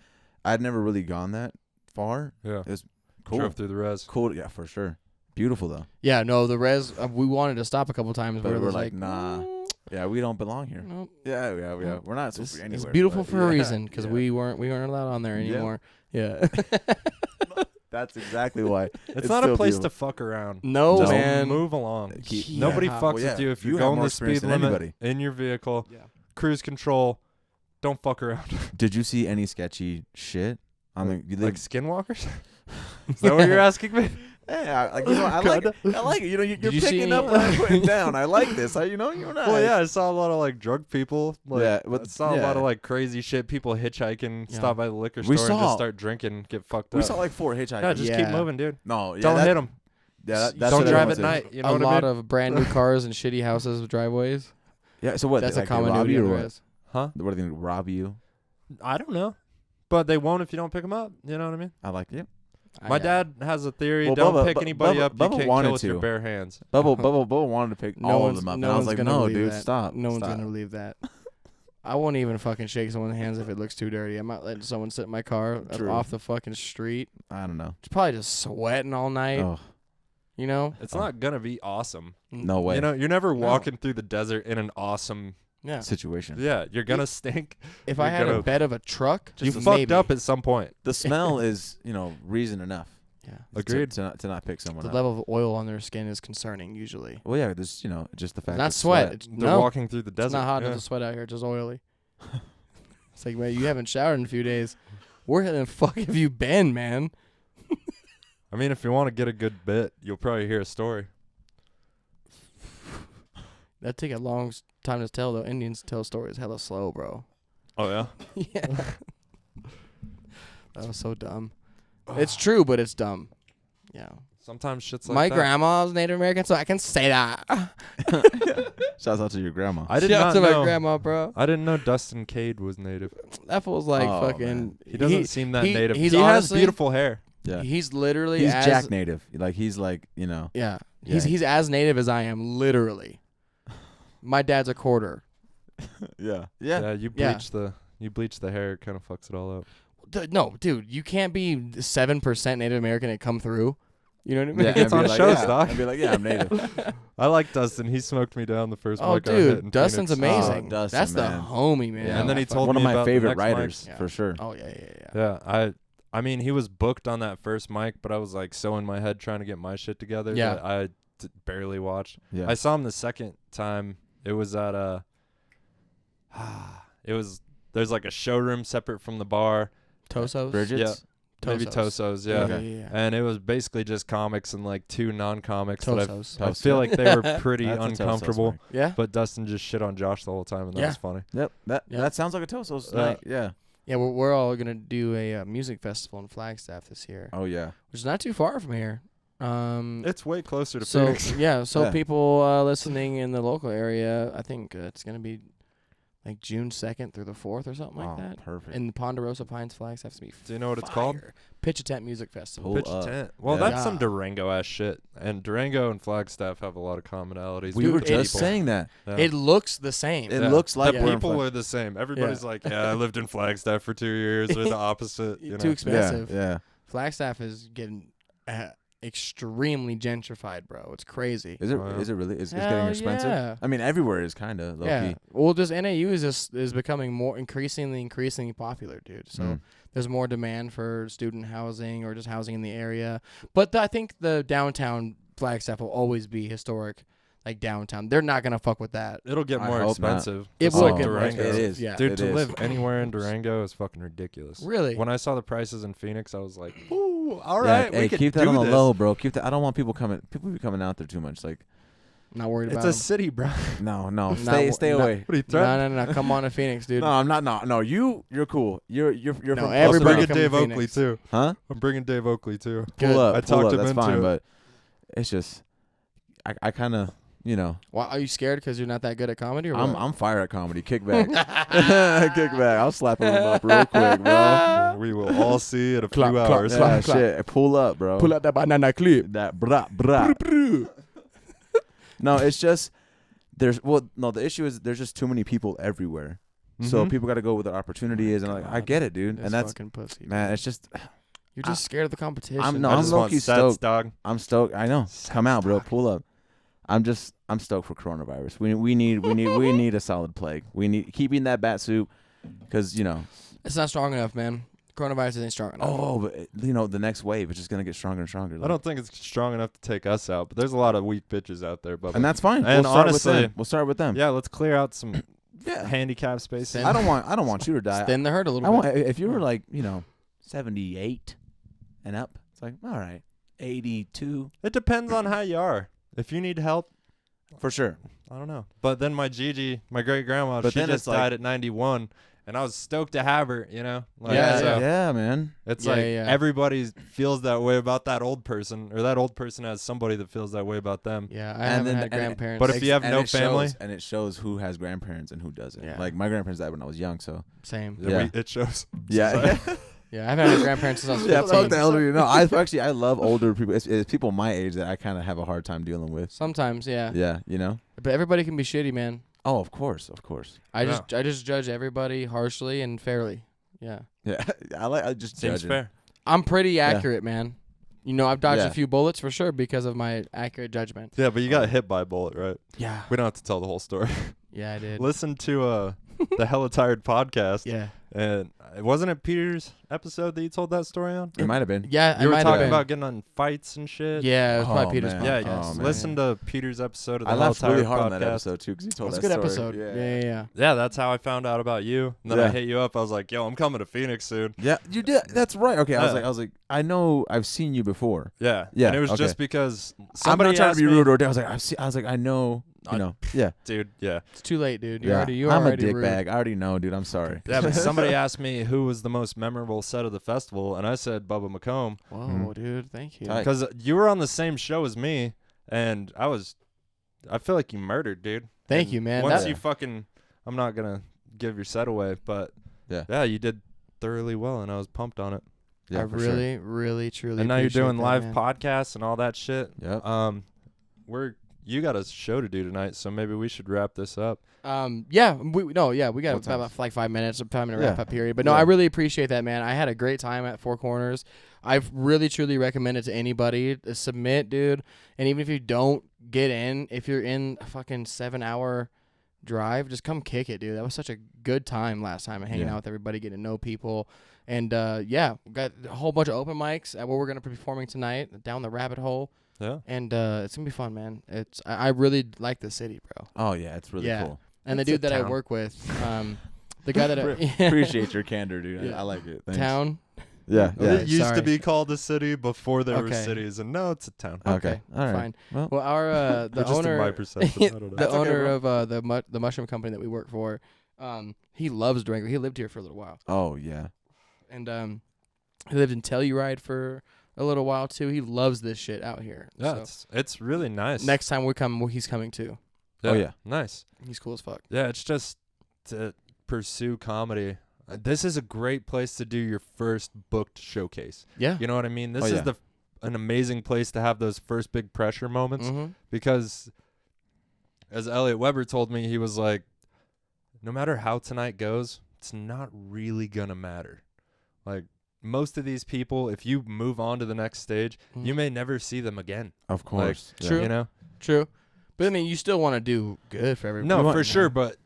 I'd never really gone that far. Yeah. It was cool. Drove through the res. Cool, yeah, for sure. Beautiful though. Yeah, no, the res. We wanted to stop a couple times, But but it we're was like, nah. Yeah, we don't belong here. Nope. Yeah. We're not supposed It's, to be it's anywhere. beautiful but for a yeah, reason because yeah. we weren't allowed on there Yeah. anymore. Yeah. That's exactly why. It's not a still place beautiful. to fuck around. no, No. man. Move along. Yeah. Nobody Well, fucks yeah, with you if you're you have going more the experience speed than limit anybody. in your vehicle. Yeah. Cruise control. Don't fuck around. Did you see any sketchy shit? I mean, you Like skinwalkers? Is that what you're asking me? yeah, like, you know, I like it. I like it. You know, you're Did you picking see- up what I'm putting down. I like this. You're not. Well, yeah, I saw a lot of like drug people. Like, Yeah, I but- saw a lot yeah. of like crazy shit. People hitchhiking, Yeah. stop by the liquor We store and saw- just start drinking, get fucked We up. saw like 4 hitchhikers. yeah, just keep Yeah. moving, dude. No, yeah, Don't that, hit them. Yeah, that's Don't what drive everyone at says. night. You know a what lot I mean? of brand new cars and shitty houses with driveways. Yeah, so what? That's like, a common they rob duty you on or the what? res. Huh? What are they gonna rob you? I don't know. But they won't if you don't pick them up. You know what I mean? I like it. My dad has a theory. Well, Don't Bubba- pick Bu- anybody Bubba- up. You Bubba can't wanted kill with your to. bare hands. Bubba wanted to pick No all of one's- them up, no and I was one's like, gonna no, believe dude, that. stop. No one's stop. gonna believe that. I won't even fucking shake someone's hands if it looks too dirty. I'm not letting someone sit in my car True. off the fucking street. I don't know. It's probably just sweating all night. Oh, You know? It's not gonna be awesome. no way. You know, you're never No. walking through the desert in an awesome. Yeah. Situation. Yeah, you're gonna stink. If I You're had a gonna- bed of a truck, You just fucked maybe. up at some point. The smell is, reason enough. Yeah. Agreed. To not pick someone The up. level of oil on their skin is concerning usually. Well, yeah, this, just the fact. Not of sweat. It's, They're no, walking through the desert. it's not hot yeah. enough to sweat out here. It's just oily. It's like, man, you haven't showered in a few days. Where the fuck have you been, man? I mean, if you want to get a good bit, you'll probably hear a story. That'd take a long time to tell, though. Indians tell stories hella slow, bro. Oh yeah. Yeah. That was so dumb. It's true, but it's dumb. Yeah. Sometimes shit's like My that. grandma's Native American, so I can say that. Shouts out to your grandma. I did Shout out not to know. my grandma, bro. I didn't know Dustin Cade was native. That fool's like Oh, fucking. man. He doesn't seem that native. He's he has honestly, beautiful hair. Yeah. He's literally He's as, Jack native. Like he's like, Yeah. He's as native as I am, literally. My dad's a quarter. Yeah. Yeah, you bleach the hair, kind of fucks it all up. No, dude, you can't be 7% Native American and come through. You know what I mean? Yeah, It's and be on shows, yeah. dog. I'd be like, yeah, I'm native. I like Dustin. He smoked me down the first Oh, mic I hit in dude, Dustin's Phoenix. amazing. Oh, Dustin, That's man. the homie, man. Yeah, and then he told One me of my about the favorite next mic. writers, Yeah. for sure. Oh, yeah. Yeah, I mean, he was booked on that first mic, but I was like so in my head trying to get my shit together Yeah. that I barely watched. Yeah. I saw him the second time. It was at there's like a showroom separate from the bar. Tosos? Bridget's? Yeah. Maybe Tosos, yeah. Yeah. And it was basically just comics and like 2 non-comics. Tosos. I feel like they were pretty That's a Tosos uncomfortable. mic. Yeah? But Dustin just shit on Josh the whole time, and that Yeah. was funny. Yep. Yeah. That sounds like a Tosos night. Yeah. Yeah, we're all going to do a music festival in Flagstaff this year, Oh, yeah. which is not too far from here. It's way closer to So, Phoenix. yeah, so Yeah. people listening in the local area, I think it's going to be like June 2nd through the 4th or something like that. Perfect. In the Ponderosa Pines Flagstaff. It's going to be Do you know what it's called? fire. Pitch a Tent Music Festival. Pull Pitch up. tent. Well, Yeah. that's some Yeah. Durango ass shit. And Durango and Flagstaff have a lot of commonalities. we Dude, were it- just saying that. Yeah. It looks the same. It looks like the we're in people Flag- are the same. Everybody's like, yeah, I lived in Flagstaff for 2 years, or the opposite. You know? Too expensive. Yeah. Flagstaff is getting extremely gentrified, bro. It's crazy. Is it? Wow. Is it really? It's Hell getting expensive. yeah. I mean, everywhere is kind of low Yeah. key. Well, just NAU is becoming more increasingly popular, dude. So Mm. there's more demand for student housing or just housing in the area. But I think the downtown Flagstaff will always be historic, like downtown. They're not gonna fuck with that. It'll get I more hope not. expensive. It just will like get more Durango. expensive. It is. Yeah. Dude, It to is. live anywhere in Durango is fucking ridiculous. Really? When I saw the prices in Phoenix, I was like, ooh, all Yeah, right, hey, we could keep that do on the this. low, bro. Keep that. I don't want people coming. People be coming out there too much. Like, Not worried It's about a 'em. city, bro. no, Not stay wo- away. What are you threatening? No. Come on to Phoenix, dude. No, I'm not. No, you're cool. You're No, from I'm everybody bringing come to Dave Oakley Phoenix. too. Huh? I'm bringing Dave Oakley too. Good. Pull up. I pull talked up, him that's into fine, it. but it's just, I kind of, Why are you scared because you're not that good at comedy? Or what? I'm fire at comedy. Kick back. Kick back. I'll slap him up real quick, bro. We will all see in a few Clap, clap, hours. clap. Yeah, shit. Pull up, bro. Pull out that banana clip. That brah. No, it's just the issue is there's just too many people everywhere. So Mhm. people got to go where the opportunity is, and like I get it, dude. This And that's fucking pussy. man, it's just You're just scared of the competition. I'm I I'm just want low-key sets, stoked. dog. I'm stoked. I know. Come out, bro. Pull up. I'm stoked for coronavirus. We need a solid plague. We need keeping that bat soup because It's not strong enough, man. Coronavirus isn't strong enough. but the next wave is just gonna get stronger and stronger. I don't think it's strong enough to take us out, but there's a lot of weak bitches out there, Bubba. and that's fine. And we'll start honestly- with them. We'll start with them. Yeah, let's clear out some Yeah. handicap spaces. Thin- I don't want you to die. Thin the herd a little I bit. want if you were like 78 and up. It's like all right, 82 It depends on how you are. If you need help, for sure. I don't know. But then my Gigi, my great grandma, But she then just it's like- died at 91, and I was stoked to have her. Like, Yeah, so yeah, man. It's Yeah, like yeah. everybody feels that way about that old person, or that old person has somebody that feels that way about them. Yeah, I And haven't then- had and- grandparents. But if you have And no it family, shows, and it shows who has grandparents and who doesn't. Yeah. Like my grandparents died when I was young, so Same. then Yeah. it shows. yeah. Yeah, I haven't had grandparents since I was Yeah, 15. fuck the elder. I love older people. It's people my age that I kind of have a hard time dealing with. Sometimes, yeah. Yeah, But everybody can be shitty, man. Oh, of course. I just judge everybody harshly and fairly. Yeah. Yeah, I just Seems judge it. fair. I'm pretty accurate, man. I've dodged Yeah. a few bullets for sure because of my accurate judgment. Yeah, but you got hit by a bullet, right? Yeah. We don't have to tell the whole story. Yeah, I did. Listen to the Hella Tired podcast. Yeah. And wasn't it Peter's episode that you told that story on? It might have been. Yeah, I You were might have talking been. about getting on fights and shit. Yeah, it was Oh, probably Peter's man. Yeah, podcast. Oh, man. listen to Peter's episode of the I Hella laughed Tired really hard podcast. on that episode too because he told That's a that good story. episode. Yeah. Yeah, that's how I found out about you. And then I Yeah. hit you up. I was like, yo, I'm coming to Phoenix soon. Yeah, you did. That's right. Okay, I Yeah. was like, I know I've seen you before. Yeah. Yeah, And it was okay. just because I'm somebody not trying to asked be me, rude or I was like, I know. Yeah. dude, yeah. It's too late, dude. Yeah. You're I'm a already dick rude. bag. I already know, dude. I'm sorry. Yeah, but somebody asked me who was the most memorable set of the festival, and I said Bubba McComb. Whoa, Mhm. dude. Thank you. Tight. Because you were on the same show as me, and I feel like you murdered, dude. Thank And you, man. Once That- you fucking, I'm not going to give your set away, but Yeah. you did thoroughly well, and I was pumped on it. Yeah, I for sure. really, really, truly And now you're appreciate doing that, live man. podcasts and all that shit. Yep. you got a show to do tonight, so maybe we should wrap this up. We got about like 5 minutes, a 5-minute wrap up period. But no, I really appreciate that, man. I had a great time at Four Corners. I've really truly recommend it to anybody to submit, dude. And even if you don't get in, if you're in a fucking 7-hour drive, just come kick it, dude. That was such a good time last time, hanging out with everybody, getting to know people. And we got a whole bunch of open mics at where we're gonna be performing tonight, down the rabbit hole. Yeah. And it's gonna be fun, man. I really like the city, bro. Oh yeah, it's really cool. And It's the dude a that I town. work with, the guy that Appreciate your candor, dude. Yeah. I like it. Thanks. town. Yeah. It used Sorry. to be called a city before there were Okay. cities, and now it's a town. Okay, All right. fine. Well, Well, our the Just in owner, my perception, I don't know. the That's okay, owner bro. of the mushroom company that we work for, he loves Durango. He lived here for a little while, oh yeah. and he lived in Telluride for a little while too. He loves this shit out here. Yeah, So it's really nice. next time we come, he's coming too. Oh, yeah. Nice. He's cool as fuck. Yeah, it's just to pursue comedy. This is a great place to do your first booked showcase. Yeah. You know what I mean? This Oh, is yeah. an amazing place to have those first big pressure moments Mm-hmm. because, as Elliot Weber told me, he was like, no matter how tonight goes, it's not really gonna matter. Like, most of these people, if you move on to the next stage, you may never see them again. Of course. True. Yeah. You know? True. But I mean, you still want to do good for everybody. No, You want- for sure. But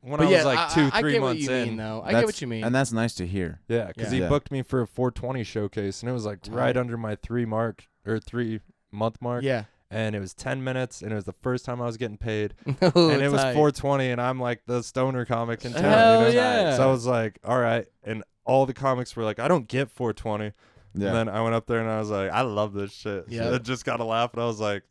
when But I yeah, was like I 2-3 get what months you in, mean, though. I get That's- what you mean. And that's nice to hear. yeah, because Yeah. he booked me for a 420 showcase, and it was like right under my 3-month mark. Yeah. And it was 10 minutes, and it was the first time I was getting paid. Oh, And it was tight. 420, and I'm like the stoner comic in town. Hell you know? yeah. So I was like, all right. And all the comics were like, I don't get 420. Yeah. And then I went up there, and I was like, I love this shit. Yeah. So it just got a laugh, and I was like,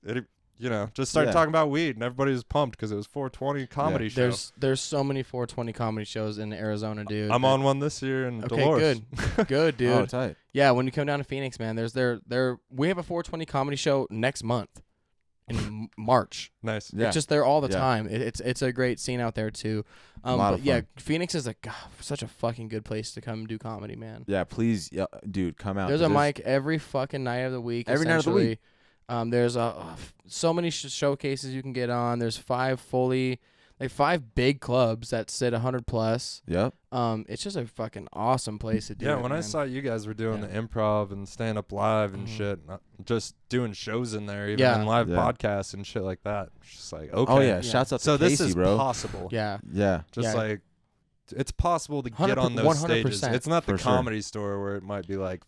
just started Yeah. talking about weed, and everybody was pumped because it was 420 comedy show. There's so many 420 comedy shows in Arizona, dude. I'm on one this year in Okay, Dolores. good, dude. Oh, tight. Yeah, when you come down to Phoenix, man, we have a 420 comedy show next month in March. Nice. Yeah. It's just there all the Yeah. time. It's a great scene out there too. Lot of but yeah, fun. Phoenix is such a fucking good place to come do comedy, man. Yeah, please, dude, come out. There's 'cause a mic every fucking night of the week. Every night of the week. Essentially. There's so many showcases you can get on. There's 5 big clubs that sit 100 plus. Yep. It's just a fucking awesome place to do. Yeah, it, when I man. saw you guys were doing Yeah. the improv and stand up live and Mhm. shit, just doing shows in there, even Yeah. in live Yeah. podcasts and shit like that. It's just like, okay. Oh yeah. Yeah. Shouts out So to this Casey, is bro. possible. Yeah, Yeah. Just Yeah. like, it's possible to get 100 on those stages. 100%. It's not the For sure. comedy store where it might be like,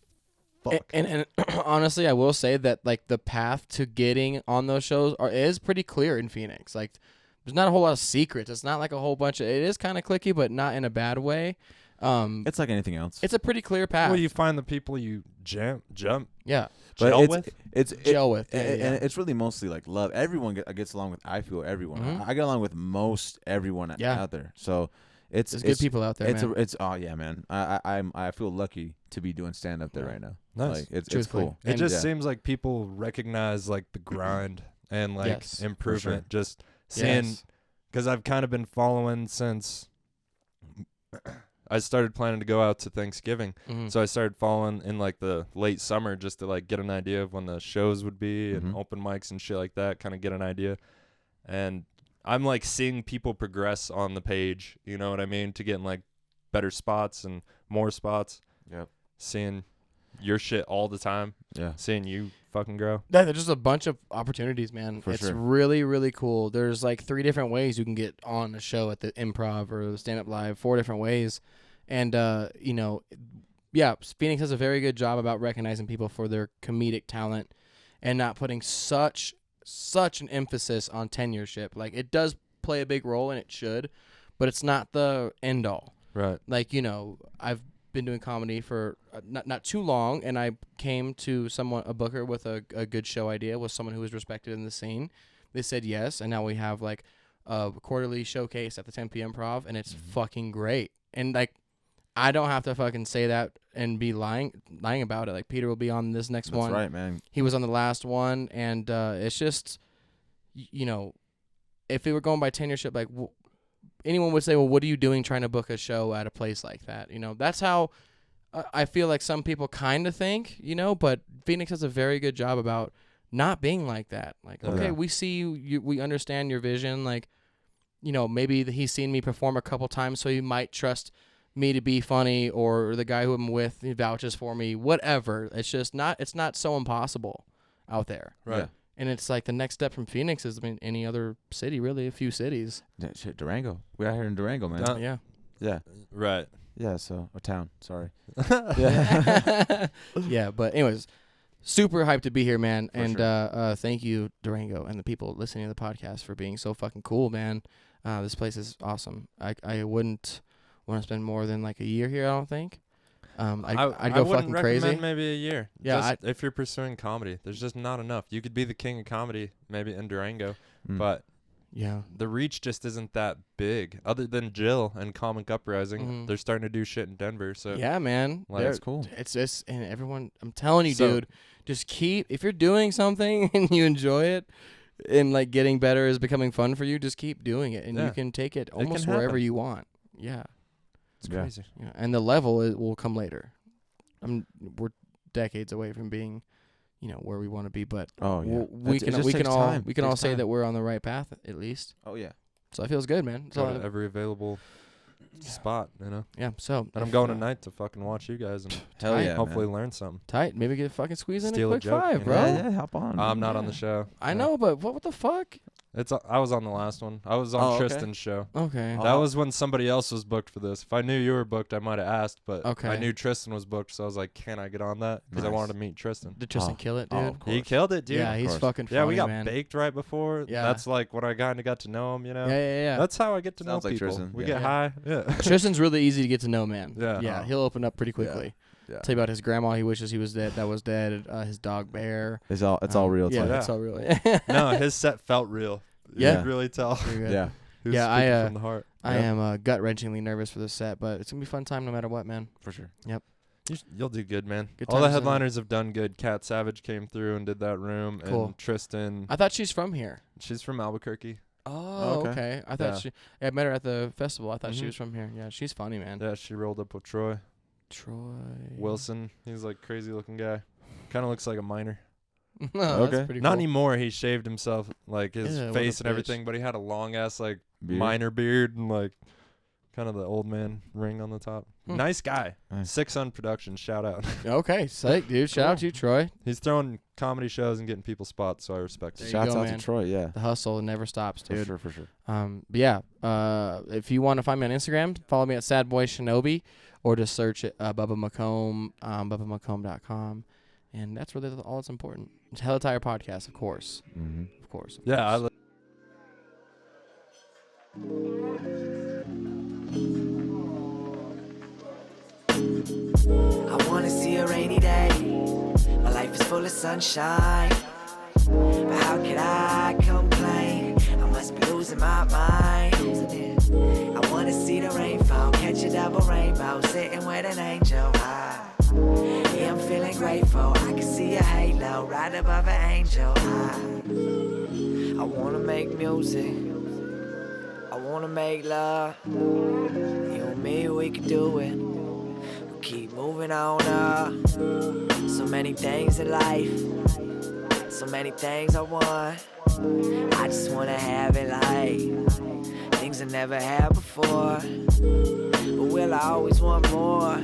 fuck. and honestly, I will say that like the path to getting on those shows is pretty clear in Phoenix. Like, there's not a whole lot of secrets. It's not like a whole bunch of. It is kind of cliquey, but not in a bad way. It's like anything else. It's a pretty clear path. Well, you find the people you jump, yeah, But gel it's, with. It's gel with. Yeah, and yeah. it's really mostly like love. Everyone gets along with. I feel everyone. Mhm. I get along with most everyone Yeah. out there. So it's There's good people out there, It's man. oh yeah, man. I feel lucky to be doing stand up there right now. Nice. Like it's Truthfully. cool. It And- just yeah. seems like people recognize like the grind and like Yes, for improvement. Just seeing, Yes. because I've kind of been following since I started planning to go out to Thanksgiving. Mhm. So I started following in like the late summer just to like get an idea of when the shows would be and Mhm. open mics and shit like that, kind of get an idea. And I'm like seeing people progress on the page, you know what I mean, to getting like better spots and more spots. Yep. Seeing your shit all the time, Yeah. seeing you fucking grow. Yeah, there's just a bunch of opportunities, man. For it's sure. really, really cool. There's like 3 different ways you can get on a show at the Improv or the Stand Up Live. 4 different ways, and Phoenix does a very good job about recognizing people for their comedic talent, and not putting such an emphasis on tenureship. Like, it does play a big role, and it should, but it's not the end all. Right. Like, I've been doing comedy for not too long, and I came to a booker with a good show idea, with someone who was respected in the scene. They said yes, and now we have like a quarterly showcase at the 10 p.m. Improv, and it's fucking great. And like, I don't have to fucking say that and be lying about it. Like, Peter will be on this next That's one. right, man. He was on the last one, and it's just, if it were going by tenureship, like, anyone would say, well, what are you doing trying to book a show at a place like that? That's how I feel like some people kind of think, but Phoenix does a very good job about not being like that. Like, okay, Yeah. we see you, we understand your vision. Like, maybe he's seen me perform a couple times, so he might trust me to be funny, or the guy who I'm with he vouches for me, whatever. It's not so impossible out there. Right. Yeah. And it's like the next step from Phoenix is, any other city, really, a few cities. Yeah, shit, Durango. We out here in Durango, man. Yeah. Yeah. Right. Yeah, so a town. Sorry. Yeah, but anyways, super hyped to be here, man. For And thank you, Durango, and the people listening to the podcast for being so fucking cool, man. This place is awesome. I wouldn't want to spend more than like a year here, I don't think. I'd go I wouldn't fucking crazy. recommend maybe a year. Yeah, Just if you're pursuing comedy, there's just not enough. You could be the king of comedy maybe in Durango, but Yeah. the reach just isn't that big. Other than Jill and Comic Uprising, Mhm. they're starting to do shit in Denver. So Yeah, man. Like, That's cool. It's just, and everyone, I'm telling you, So- dude, just if you're doing something and you enjoy it, and like getting better is becoming fun for you, just keep doing it, and Yeah. you can take it can almost wherever happen. you want. Yeah. it's Yeah. crazy. Yeah. And the level will come later. We're decades away from being, where we want to be, but Oh yeah. we It can just we can takes all time. we can Takes all say time. that we're on the right path at least. Oh yeah. So it feels good, man. Go to every available spot, Yeah. So And I'm if, going tonight to fucking watch you guys and Hell yeah. hopefully man. learn something. tight. Maybe get a fucking squeeze in Steal a a quick joke, five, you bro. know? Yeah, hop on. I'm not on Yeah. the show. I Yeah. know, but what the fuck? I was on the last one. I was on Oh, okay. Tristan's show. Okay. Oh. That was when somebody else was booked for this. If I knew you were booked, I might have asked, but Okay. I knew Tristan was booked, so I was like, can I get on that? Because I Nice. wanted to meet Tristan. Did Tristan Oh. kill it, Oh, dude? of course. He killed it, dude. Yeah, he's course. fucking funny, Yeah, we got man. baked right before. Yeah. That's like when I kind of got to know him, you know? Yeah. That's how I get to know Sounds like people. Tristan. We Yeah. get Yeah. high. Yeah. Tristan's really easy to get to know, man. Yeah. Yeah, Oh. he'll open up pretty quickly. Yeah. Tell you about his grandma he wishes he was dead. That was dead. His dog Bear. It's all real. It's Yeah, like, that's all real. No, his set felt real. You Yeah. could really tell. Pretty good. yeah. He was Yeah, speaking from the heart. I am gut-wrenchingly nervous for this set, but it's gonna be a fun time no matter what, man. For sure. You'll do good, man. Good All the times, headliners have done good. Kat Savage came through and did that room. Cool. And Tristan, I thought she's from here. she's from Albuquerque. Oh, okay. okay. I thought Yeah. I met her at the festival. I thought she Mhm. was from here. Yeah, she's funny, man. Yeah, she rolled up with Troy Troy Wilson. He's like crazy looking guy. Kind of looks like a miner. Oh, Okay. that's pretty Not cool. anymore. He shaved himself, like his Ew, what face a and bitch. everything, but he had a long ass like Beard? miner beard and like kind of the old man ring on the top. Hmm. Nice guy. Nice. 6 on production. Shout out. Okay, sick, dude. Shout out to you, Troy. He's throwing comedy shows and getting people spots, so I respect There it. you Shouts go, out man. to Troy. Yeah. The hustle never stops, dude. For sure. But yeah, if you want to find me on Instagram, follow me at SadBoyShinobi, or just search it Bubba McComb, BubbaMcComb.com, and that's really all that's important. Hella Tire Podcast, of course, Mm-hmm. of course. Yeah, I wanna see a rainy day. My life is full of sunshine. But how could I complain? I must be losing my mind. I wanna see the rainfall, catch a double rainbow, sitting with an angel. Yeah, I'm feeling grateful. I can see a halo right above an angel. I wanna make music. I wanna make love. You and me, we can do it. Keep moving on up. So many things in life, so many things I want. I just wanna have it like things I never had before. But will I always want more?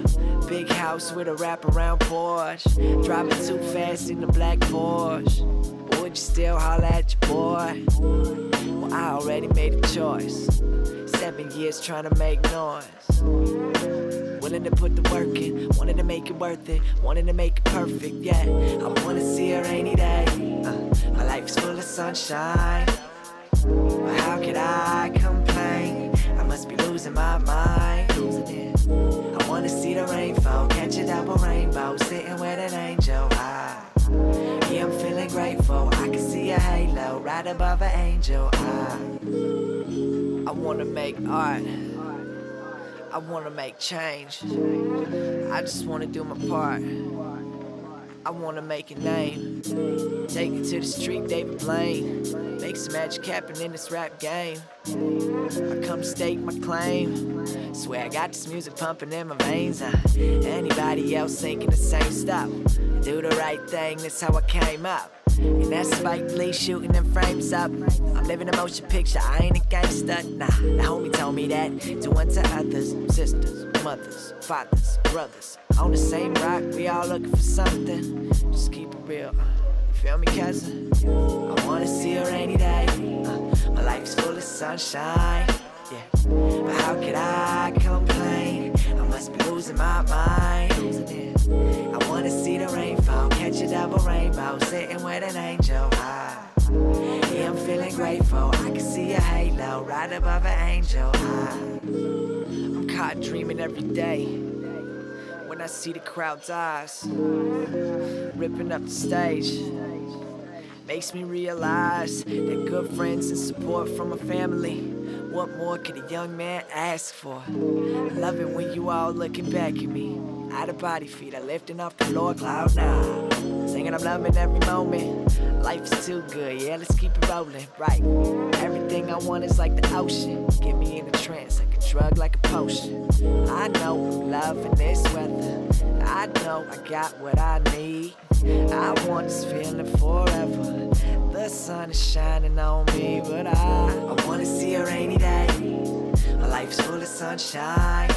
Big house with a wraparound porch, driving too fast in the black Porsche. But would you still holler at your boy? Well, I already made a choice. 7 years trying to make noise. Willing to put the work in, wanting to make it worth it, wanting to make it perfect, yeah. I wanna see a rainy day. My life is full of sunshine. But how could I complain? I must be losing my mind. I wanna see the rainfall, catch a double rainbow, sitting with an angel. Yeah, I'm feeling grateful. I can see a halo right above an angel. I wanna make art. I wanna make change. I just wanna do my part. I wanna make a name. Take it to the street, David Blaine. Make some magic happen in this rap game. I come stake my claim. Swear I got this music pumping in my veins. Anybody else thinking the same stuff? Do the right thing, that's how I came up. And that's Spike Lee shooting them frames up. I'm living a motion picture, I ain't a gangster. Nah, the homie told me that. Do unto others, sisters, mothers, fathers, brothers. On the same rock, we all looking for something. Just keep it real, you feel me, cousin? I wanna see a rainy day. My life's full of sunshine. Yeah, but how could I complain? I must be losing my mind. I wanna see the rain fall, catch a double rainbow, sitting with an angel. Yeah, I'm feeling grateful. I can see a halo right above an angel. I'm caught dreaming every day when I see the crowd's eyes ripping up the stage. Makes me realize that good friends and support from a family. What more could a young man ask for? I love it when you all looking back at me. Out of body, feet are lifting off the floor, cloud nine. Singing I'm loving every moment. Life is too good, yeah, let's keep it rolling, right? Everything I want is like the ocean. Get me in a trance, like a drug, like a potion. I know I'm loving this weather. I know I got what I need. I want this feeling forever. The sun is shining on me, but I wanna see a rainy day. My life's full of sunshine.